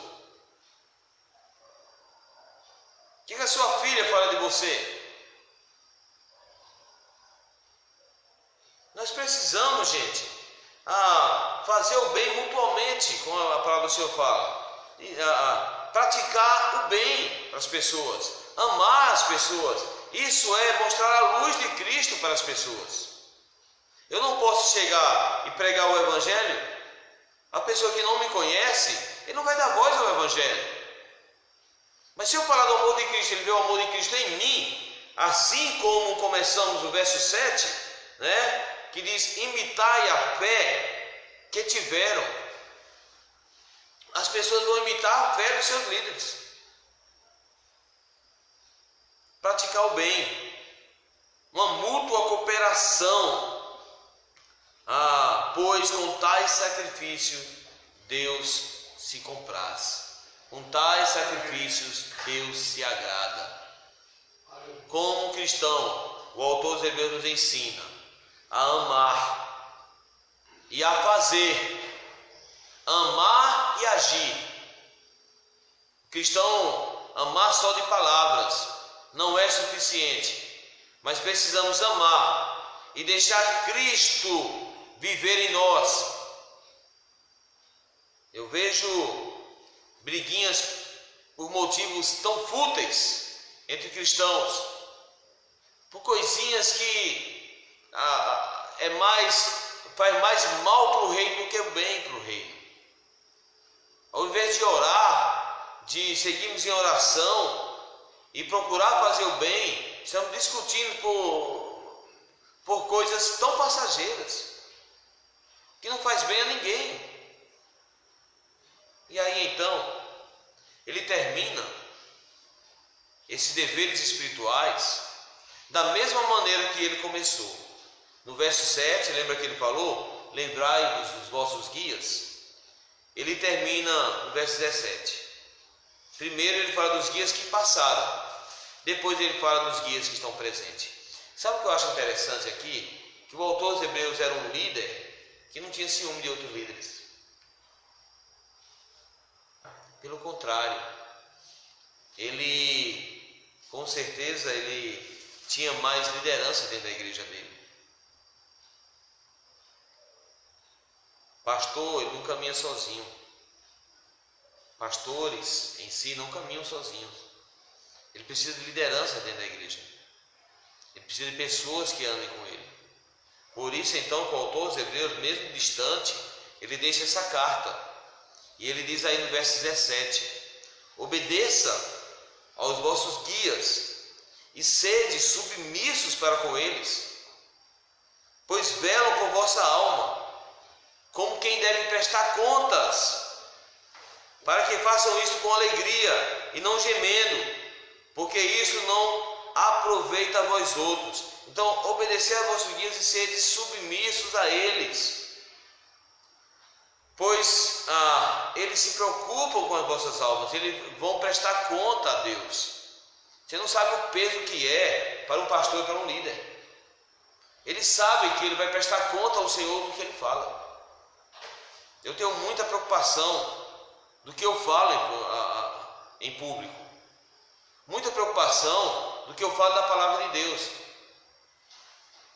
O que a sua filha fala de você? Nós precisamos, gente, fazer o bem mutuamente, como a palavra do Senhor fala. Praticar o bem para as pessoas, amar as pessoas. Isso é mostrar a luz de Cristo para as pessoas. Eu não posso chegar e pregar o Evangelho. A pessoa que não me conhece, ele não vai dar voz ao Evangelho. Mas se eu falar do amor de Cristo, ele vê o amor de Cristo em mim, assim como começamos no verso 7, né, que diz, imitai a fé que tiveram. As pessoas vão imitar a fé dos seus líderes. Praticar o bem, uma mútua cooperação, pois com tais sacrifícios Deus se compraz, com tais sacrifícios Deus se agrada. Como cristão, o autor dos Hebreus nos ensina a amar e a fazer, amar e agir. O cristão, amar só de palavras não é suficiente, mas precisamos amar e deixar Cristo viver em nós. Eu vejo briguinhas por motivos tão fúteis entre cristãos, por coisinhas que faz mais mal para o reino do que o bem para o reino. Ao invés de orar, de seguirmos em oração e procurar fazer o bem, estamos discutindo por coisas tão passageiras, que não faz bem a ninguém. E aí então, ele termina esses deveres espirituais da mesma maneira que ele começou. No verso 7, lembra que ele falou? Lembrai-vos dos vossos guias. Ele termina no verso 17. Primeiro ele fala dos guias que passaram, depois ele fala dos guias que estão presentes. Sabe o que eu acho interessante aqui? Que o autor dos Hebreus era um líder que não tinha ciúme de outros líderes. Pelo contrário, ele, com certeza, ele tinha mais liderança dentro da igreja dele. Pastor, ele não caminha sozinho. Pastores em si não caminham sozinhos. Ele precisa de liderança dentro da igreja. Ele precisa de pessoas que andem com ele. Por isso, então, com o autor dos Hebreus, mesmo distante, ele deixa essa carta. E ele diz aí no verso 17: obedeça aos vossos guias e sede submissos para com eles, pois velam por vossa alma, como quem deve prestar contas, para que façam isso com alegria e não gemendo, porque isso não aproveita a vós outros. Então, obedecer a vossos guias e sede submissos a eles, pois eles se preocupam com as vossas almas, eles vão prestar conta a Deus. Você não sabe o peso que é para um pastor e para um líder. Ele sabe que ele vai prestar conta ao Senhor do que ele fala. Eu tenho muita preocupação do que eu falo em público. Muita preocupação do que eu falo da palavra de Deus.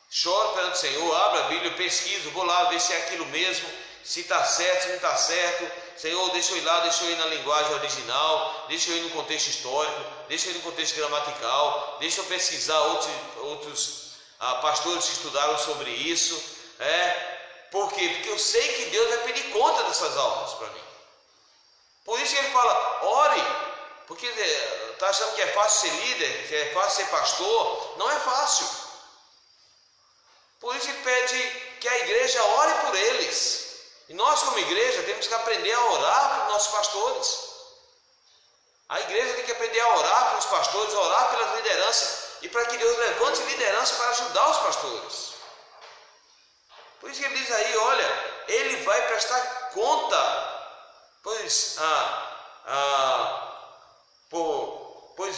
Choro perante o Senhor, abro a Bíblia, pesquiso, vou lá ver se é aquilo mesmo, se está certo, se não está certo. Senhor, deixa eu ir lá, deixa eu ir na linguagem original, deixa eu ir no contexto histórico, deixa eu ir no contexto gramatical, deixa eu pesquisar outros pastores que estudaram sobre isso. Por quê? Porque eu sei que Deus vai pedir conta dessas almas para mim. Por isso que ele fala, ore, porque está achando que é fácil ser líder, que é fácil ser pastor. Não é fácil. Por isso ele pede que a igreja ore por eles. E nós, como igreja, temos que aprender a orar pelos nossos pastores. A igreja tem que aprender a orar pelos pastores, orar pelas lideranças, e para que Deus levante liderança para ajudar os pastores. Por isso que ele diz aí, olha, ele vai prestar conta, pois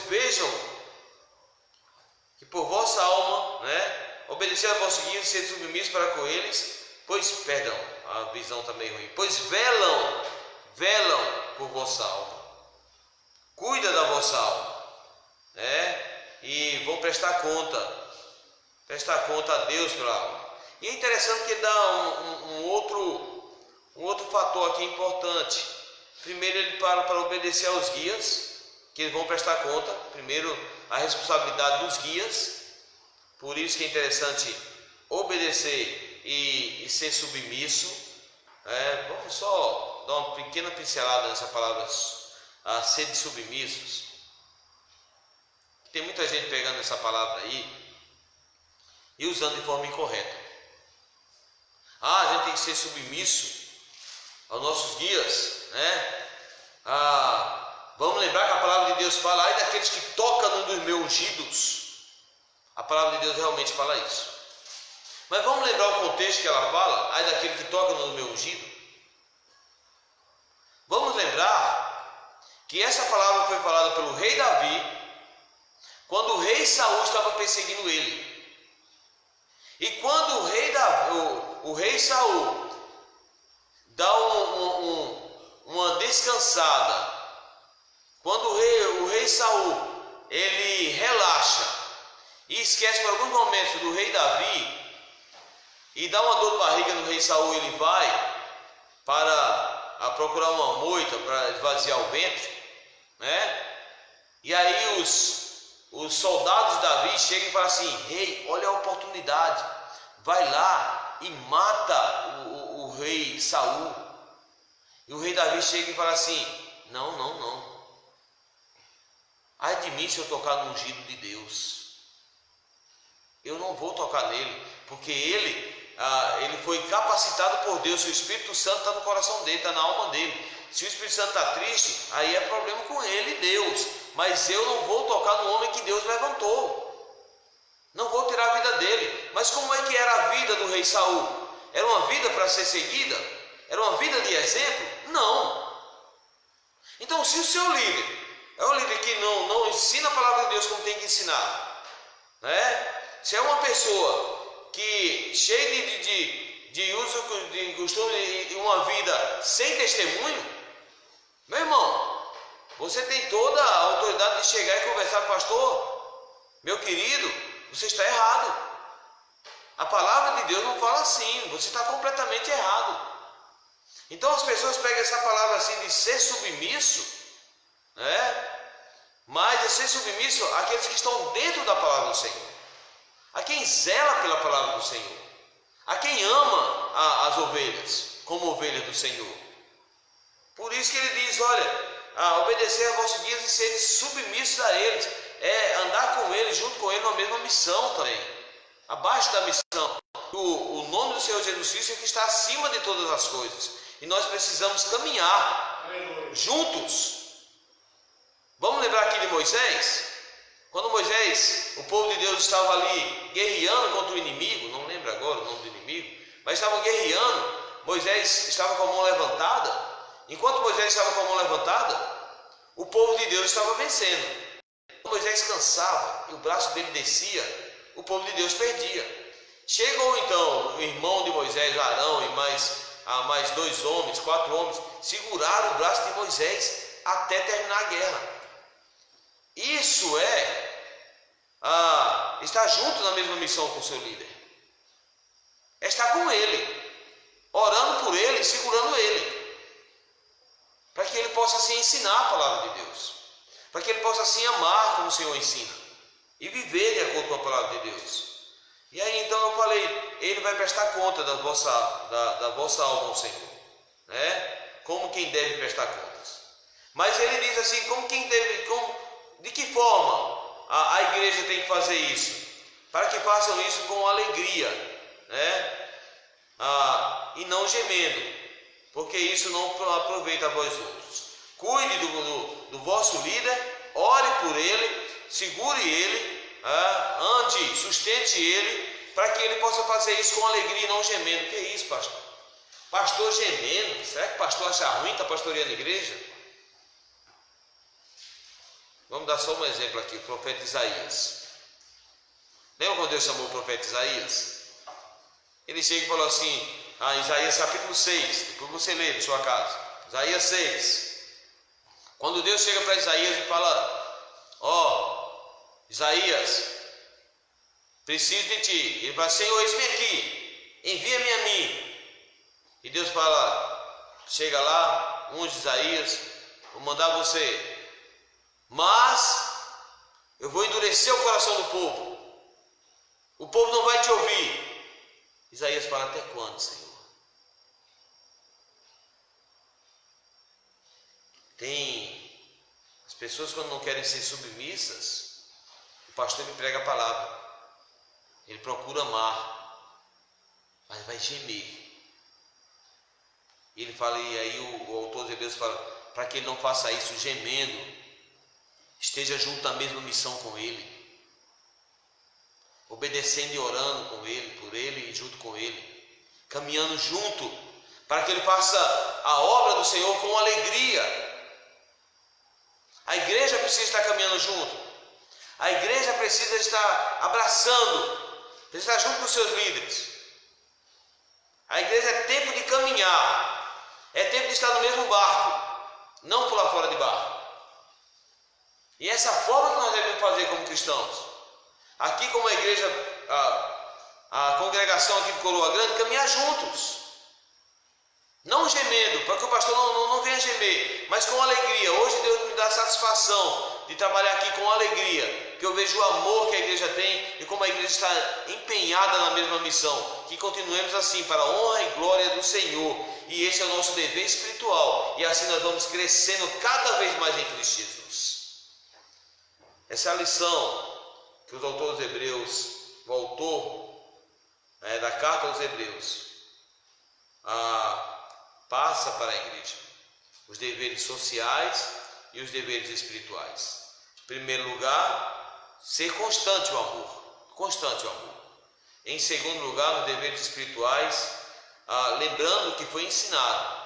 vejam que por vossa alma, obedecer a vossos guias e ser submissos para com eles, a visão está meio ruim, pois velam por vossa alma, cuida da vossa alma, e vão prestar conta a Deus pela alma. E é interessante que ele dá um outro fator aqui importante. Primeiro ele para obedecer aos guias, que eles vão prestar conta. Primeiro a responsabilidade dos guias. Por isso que é interessante obedecer e ser submisso. Vamos só dar uma pequena pincelada nessa palavra, ser submissos. Tem muita gente pegando essa palavra aí e usando de forma incorreta. A gente tem que ser submisso aos nossos guias, vamos lembrar que a palavra de Deus fala, ai daqueles que tocam num dos meus ungidos. A palavra de Deus realmente fala isso. Mas vamos lembrar o contexto que ela fala, ai daquele que toca no meu ungido. Vamos lembrar que essa palavra foi falada pelo rei Davi, quando o rei Saul estava perseguindo ele. E quando o rei Saul dá uma descansada, quando o rei Saul ele relaxa e esquece por alguns momentos do rei Davi e dá uma dor de barriga no rei Saul, ele vai para procurar uma moita para esvaziar o ventre, E aí os soldados de Davi chegam e falam assim, rei, olha a oportunidade, vai lá e mata o rei Saul. E o rei Davi chega e fala assim, não. Ai de mim se eu tocar no ungido de Deus. Eu não vou tocar nele, porque ele foi capacitado por Deus. O Espírito Santo está no coração dele, está na alma dele. Se o Espírito Santo está triste, aí é problema com ele e Deus. Mas eu não vou tocar no homem que Deus levantou. Não vou tirar a vida dele. Mas como é que era a vida do rei Saul? Era uma vida para ser seguida? Era uma vida de exemplo? Não. Então, se o seu líder é um líder que não ensina a palavra de Deus como tem que ensinar, se é uma pessoa que cheia de uso de costume e uma vida sem testemunho, meu irmão, você tem toda a autoridade de chegar e conversar com o pastor. Meu querido, você está errado. A palavra de Deus não fala assim, você está completamente errado. Então as pessoas pegam essa palavra assim de ser submisso, mas é ser submisso àqueles que estão dentro da palavra do Senhor, a quem zela pela palavra do Senhor, a quem ama as ovelhas como ovelhas do Senhor. Por isso que ele diz, olha, obedecer a vossos guias e ser submissos a eles, andar com eles, junto com eles, na mesma missão também, abaixo da missão. O nome do Senhor Jesus Cristo é que está acima de todas as coisas, e nós precisamos caminhar juntos. Vamos lembrar aqui de Moisés? Quando Moisés, o povo de Deus estava ali guerreando contra o inimigo, não lembro agora o nome do inimigo, mas estavam guerreando, Moisés estava com a mão levantada. Enquanto Moisés estava com a mão levantada, o povo de Deus estava vencendo. Quando Moisés cansava e o braço dele descia, o povo de Deus perdia. Chegou então o irmão de Moisés, Arão, e mais 2 homens, 4 homens, seguraram o braço de Moisés até terminar a guerra. Isso é estar junto na mesma missão com o seu líder. É estar com ele, orando por ele, segurando ele, para que ele possa assim ensinar a palavra de Deus, para que ele possa assim amar como o Senhor ensina e viver de acordo com a palavra de Deus. E aí então eu falei, ele vai prestar conta da vossa alma ao Senhor, né? Como quem deve prestar contas. Mas ele diz assim, de que forma a igreja tem que fazer isso? Para que façam isso com alegria, né? E não gemendo, porque isso não aproveita a vós outros. Cuide do vosso líder, ore por ele, segure ele, ande, sustente ele, para que ele possa fazer isso com alegria e não gemendo. Que é isso, pastor? Pastor gemendo? Será que o pastor acha ruim estar pastoreando a igreja? Vamos dar só um exemplo aqui, o profeta Isaías. Lembra quando Deus chamou o profeta Isaías? Ele chega e falou assim, Isaías capítulo 6, depois você lê na sua casa, Isaías 6. Quando Deus chega para Isaías e fala, Isaías, preciso de ti. Ele fala, Senhor, eis-me aqui, envia-me a mim. E Deus fala, chega lá, unge Isaías, vou mandar você. Mas eu vou endurecer o coração do povo. O povo não vai te ouvir. Isaías fala, até quando, Senhor? As pessoas quando não querem ser submissas, o pastor me prega a palavra. Ele procura amar, mas vai gemer. E ele fala, e aí o autor de Hebreus fala, para que ele não faça isso gemendo, esteja junto na mesma missão com ele, obedecendo e orando com ele, por ele e junto com ele, caminhando junto, para que ele faça a obra do Senhor com alegria. A igreja precisa estar caminhando junto, a igreja precisa estar abraçando, precisa estar junto com os seus líderes. A igreja é tempo de caminhar, é tempo de estar no mesmo barco, não pular fora de barco. E essa forma que nós devemos fazer como cristãos, aqui como a igreja, a congregação aqui de Coroa Grande, caminhar juntos, não gemendo, para que o pastor não venha gemer, mas com alegria. Hoje Deus me dá a satisfação de trabalhar aqui com alegria, que eu vejo o amor que a igreja tem e como a igreja está empenhada na mesma missão. Que continuemos assim, para a honra e glória do Senhor, e esse é o nosso dever espiritual, e assim nós vamos crescendo cada vez mais em Cristo Jesus. Essa é a lição que os autores hebreus, o autor da carta aos Hebreus, passa para a igreja. Os deveres sociais e os deveres espirituais. Em primeiro lugar, ser constante o amor. Constante o amor. Em segundo lugar, nos deveres espirituais, lembrando o que foi ensinado.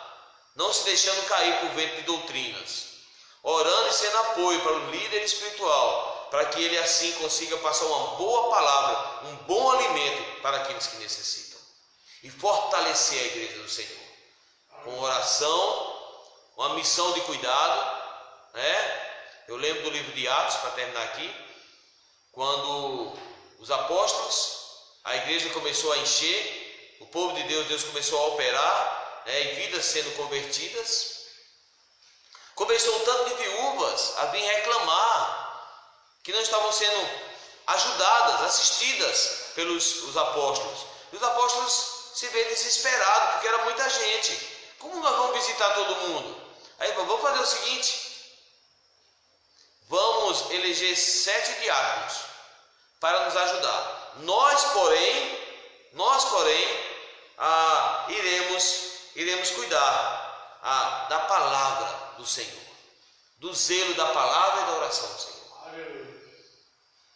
Não se deixando cair por vento de doutrinas. Orando e sendo apoio para o líder espiritual, para que ele assim consiga passar uma boa palavra, um bom alimento para aqueles que necessitam. E fortalecer a igreja do Senhor. Com oração, uma missão de cuidado, né? Eu lembro do livro de Atos, para terminar aqui, quando os apóstolos, a igreja começou a encher, o povo de Deus começou a operar, e vidas sendo convertidas. Começou um tanto de viúvas a vir reclamar que não estavam sendo ajudadas, assistidas pelos os apóstolos. E os apóstolos se veem desesperados, porque era muita gente. Como nós vamos visitar todo mundo? Aí vamos fazer o seguinte: vamos eleger 7 diáconos para nos ajudar. Nós, porém, iremos cuidar da palavra do Senhor, do zelo da palavra e da oração do Senhor.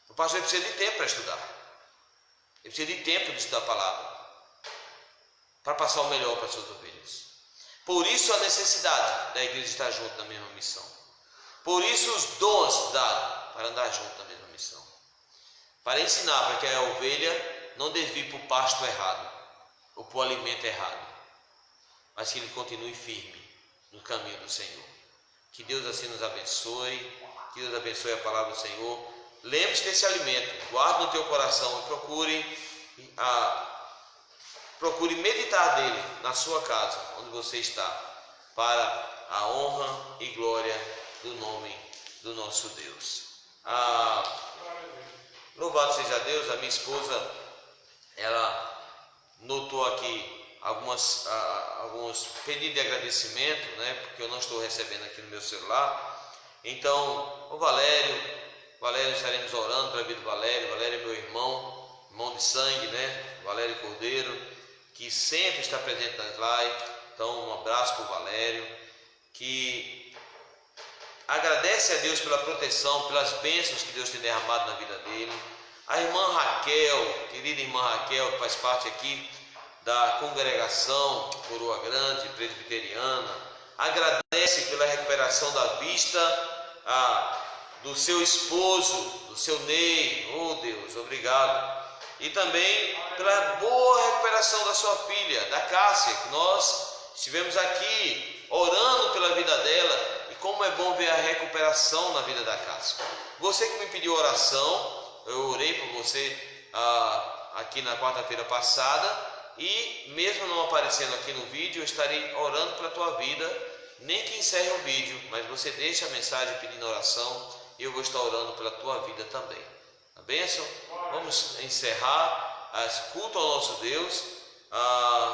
O pastor precisa de tempo para estudar, ele precisa de tempo de estudar a palavra, para passar o melhor para as suas ovelhas. Por isso a necessidade da igreja estar junto na mesma missão. Por isso os dons dados para andar junto na mesma missão. Para ensinar, para que a ovelha não desvie para o pasto errado, ou para o alimento errado, mas que ele continue firme no caminho do Senhor. Que Deus assim nos abençoe, que Deus abençoe a palavra do Senhor. Lembre-se desse alimento, guarde no teu coração e procure meditar dele na sua casa, onde você está, para a honra e glória do nome do nosso Deus. Louvado seja Deus. A minha esposa, ela notou aqui alguns pedidos de agradecimento, né? Porque eu não estou recebendo aqui no meu celular. Então, o Valério, estaremos orando pela vida do Valério. Valério é meu irmão de sangue, né? Valério Cordeiro, que sempre está presente nas lives. Então, um abraço para o Valério, que agradece a Deus pela proteção, pelas bênçãos que Deus tem derramado na vida dele. A irmã Raquel, querida irmã Raquel, que faz parte aqui da congregação Coroa Grande Presbiteriana, agradece pela recuperação da vista do seu esposo, do seu Ney. Oh Deus, obrigado. E também pela boa recuperação da sua filha, da Cássia, que nós estivemos aqui orando pela vida dela, e como é bom ver a recuperação na vida da Cássia. Você que me pediu oração, eu orei por você aqui na quarta-feira passada, e mesmo não aparecendo aqui no vídeo, eu estarei orando pela tua vida, nem que encerre o vídeo, mas você deixa a mensagem pedindo oração, e eu vou estar orando pela tua vida também. A bênção? Vamos encerrar culto ao nosso Deus.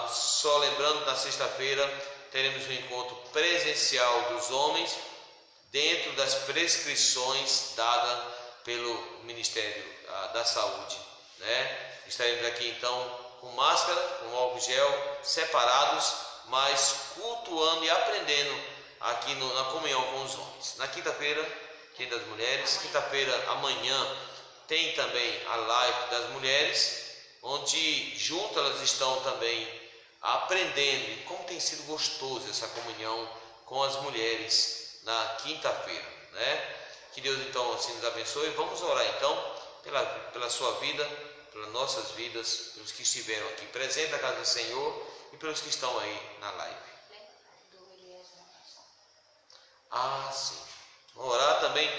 Só lembrando, na sexta-feira teremos um encontro presencial dos homens, dentro das prescrições dadas pelo Ministério da Saúde, né? Estaremos aqui então com máscara, com álcool gel, separados, mas cultuando e aprendendo aqui na comunhão com os homens. Na quinta-feira tem das mulheres. Quinta-feira, amanhã, tem também a live das mulheres, onde juntas elas estão também aprendendo. E como tem sido gostoso essa comunhão com as mulheres na quinta-feira, né? Que Deus então assim nos abençoe. Vamos orar então pela sua vida, pelas nossas vidas, pelos que estiveram aqui presentes na casa do Senhor e pelos que estão aí na live. Sim. Vamos orar também.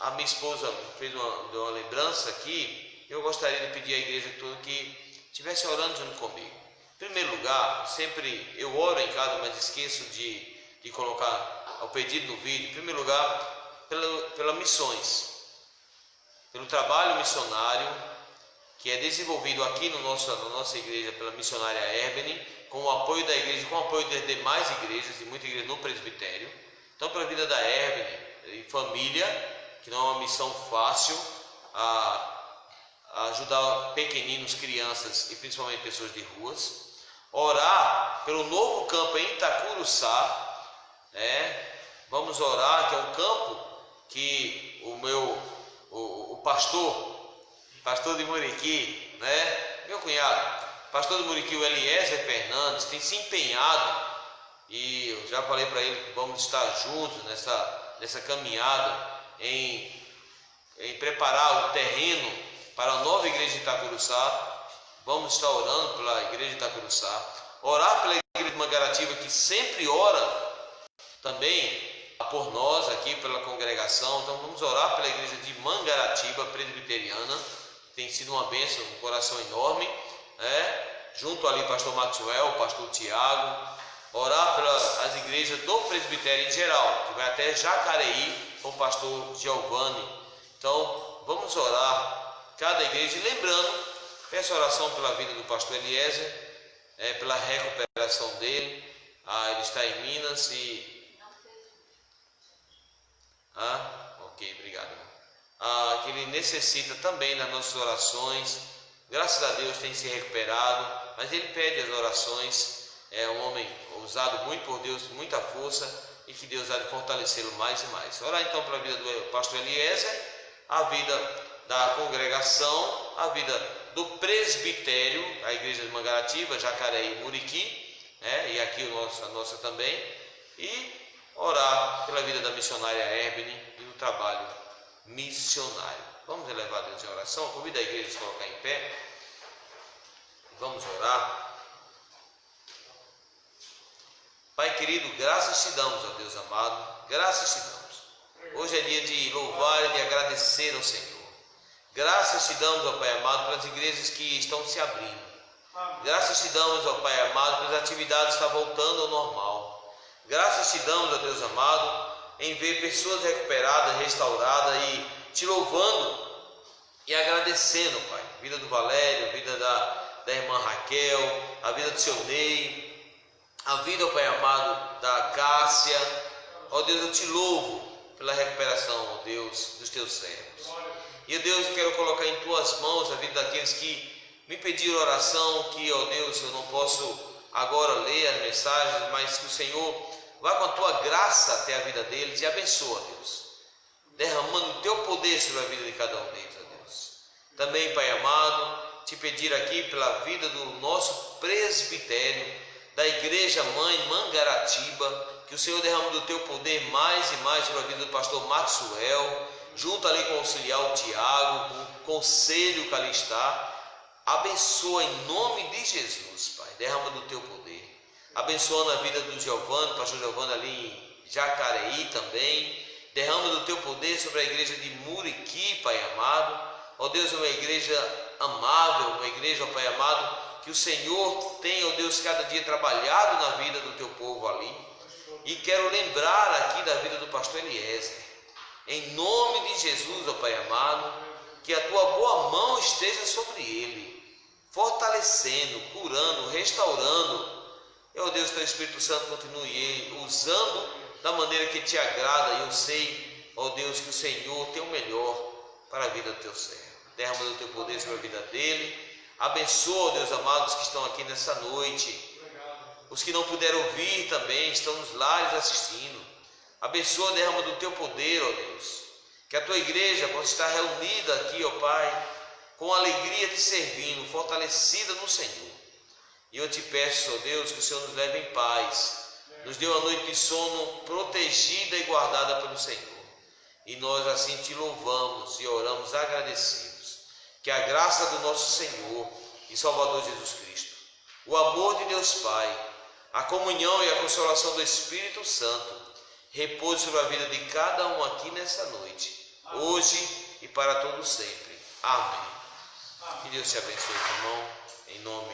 A minha esposa fez uma lembrança aqui. Eu gostaria de pedir à igreja toda que estivesse orando junto comigo. Em primeiro lugar, sempre eu oro em casa, mas esqueço de colocar o pedido no vídeo. Em primeiro lugar, pelas missões, pelo trabalho missionário que é desenvolvido aqui na nossa igreja pela missionária Erbene, com o apoio da igreja, com o apoio das demais igrejas e muitas igrejas no presbitério. Então, pela vida da Erbene e família, que não é uma missão fácil, ajudar pequeninos, crianças e principalmente pessoas de ruas. Orar pelo novo campo em Itacuruçá, né? Vamos orar, que é um campo que o pastor de Muriqui, né? Meu cunhado, pastor de Muriqui, o Eliezer Fernandes, tem se empenhado, e eu já falei para ele que vamos estar juntos nessa caminhada em preparar o terreno para a nova igreja de Itacuruçá. Vamos estar orando pela igreja de Itacuruçá, orar pela igreja de Mangaratiba, que sempre ora também por nós aqui, pela congregação. Então vamos orar pela igreja de Mangaratiba presbiteriana, tem sido uma bênção, um coração enorme, né? Junto ali pastor Maxwell, pastor Tiago. Orar pelas igrejas do presbitério em geral, que vai até Jacareí, com o pastor Giovanni. Então vamos orar cada igreja, e lembrando, peço oração pela vida do pastor Eliezer, pela recuperação dele. Ele está em Minas e... ok, obrigado. Que ele necessita também das nossas orações. Graças a Deus tem se recuperado, mas ele pede as orações. É um homem usado muito por Deus, com muita força, e que Deus há de fortalecê-lo mais e mais. Orar então pela vida do pastor Eliezer, a vida da congregação, a vida do presbitério, a igreja de Mangaratiba, Jacareí e Muriqui, e aqui a nossa também, e orar pela vida da missionária Erbene e do trabalho missionário. Vamos elevar a Deus em oração. Convido a igreja a se colocar em pé. Vamos orar. Pai querido, graças te damos, ó Deus amado, graças te damos. Hoje é dia de louvar e de agradecer ao Senhor. Graças te damos, ó Pai amado, pelas igrejas que estão se abrindo. Graças te damos, ó Pai amado, pelas atividades que estão voltando ao normal. Graças te damos, ó Deus amado, em ver pessoas recuperadas, restauradas e te louvando e agradecendo, Pai. A vida do Valério, a vida da irmã Raquel, a vida do seu Ney, a vida, ó Pai amado, da Cássia. Ó Deus, eu te louvo pela recuperação, ó Deus, dos teus servos. E, ó Deus, eu quero colocar em tuas mãos a vida daqueles que me pediram oração, que, ó Deus, eu não posso agora ler as mensagens, mas que o Senhor vá com a tua graça até a vida deles e abençoa, Deus, derramando o teu poder sobre a vida de cada um deles, ó Deus. Também, Pai amado, te pedir aqui pela vida do nosso presbitério, da Igreja Mãe Mangaratiba, que o Senhor derrame do teu poder mais e mais sobre a vida do pastor Maxwell, junto ali com o auxiliar Tiago, com o conselho que ali está. Abençoa em nome de Jesus, Pai, derrama do teu poder. Abençoando a vida do Giovanni, pastor Giovanni ali em Jacareí também. Derrama do teu poder sobre a igreja de Muriqui, Pai amado. Ó Deus, é uma igreja amável, uma igreja, ó Pai amado, que o Senhor tem, ó Deus, cada dia trabalhado na vida do teu povo ali. E quero lembrar aqui da vida do pastor Eliezer. Em nome de Jesus, ó Pai amado, que a tua boa mão esteja sobre ele, fortalecendo, curando, restaurando. E, ó Deus, teu Espírito Santo continue ele usando da maneira que te agrada. E eu sei, ó Deus, que o Senhor tem o melhor para a vida do teu servo. Derrama do teu poder sobre a vida dele. Abençoa, Deus amado, os que estão aqui nessa noite. Os que não puderam ouvir também estão nos lares assistindo. Abençoa, derrama do teu poder, ó Deus. Que a tua igreja possa estar reunida aqui, ó Pai, com alegria te servindo, fortalecida no Senhor. E eu te peço, ó Deus, que o Senhor nos leve em paz. Nos dê uma noite de sono protegida e guardada pelo Senhor. E nós assim te louvamos e oramos agradecidos. Que a graça do nosso Senhor e Salvador Jesus Cristo, o amor de Deus Pai, a comunhão e a consolação do Espírito Santo repouse sobre a vida de cada um aqui nessa noite, hoje e para todo sempre. Amém. Que Deus te abençoe, irmão, em nome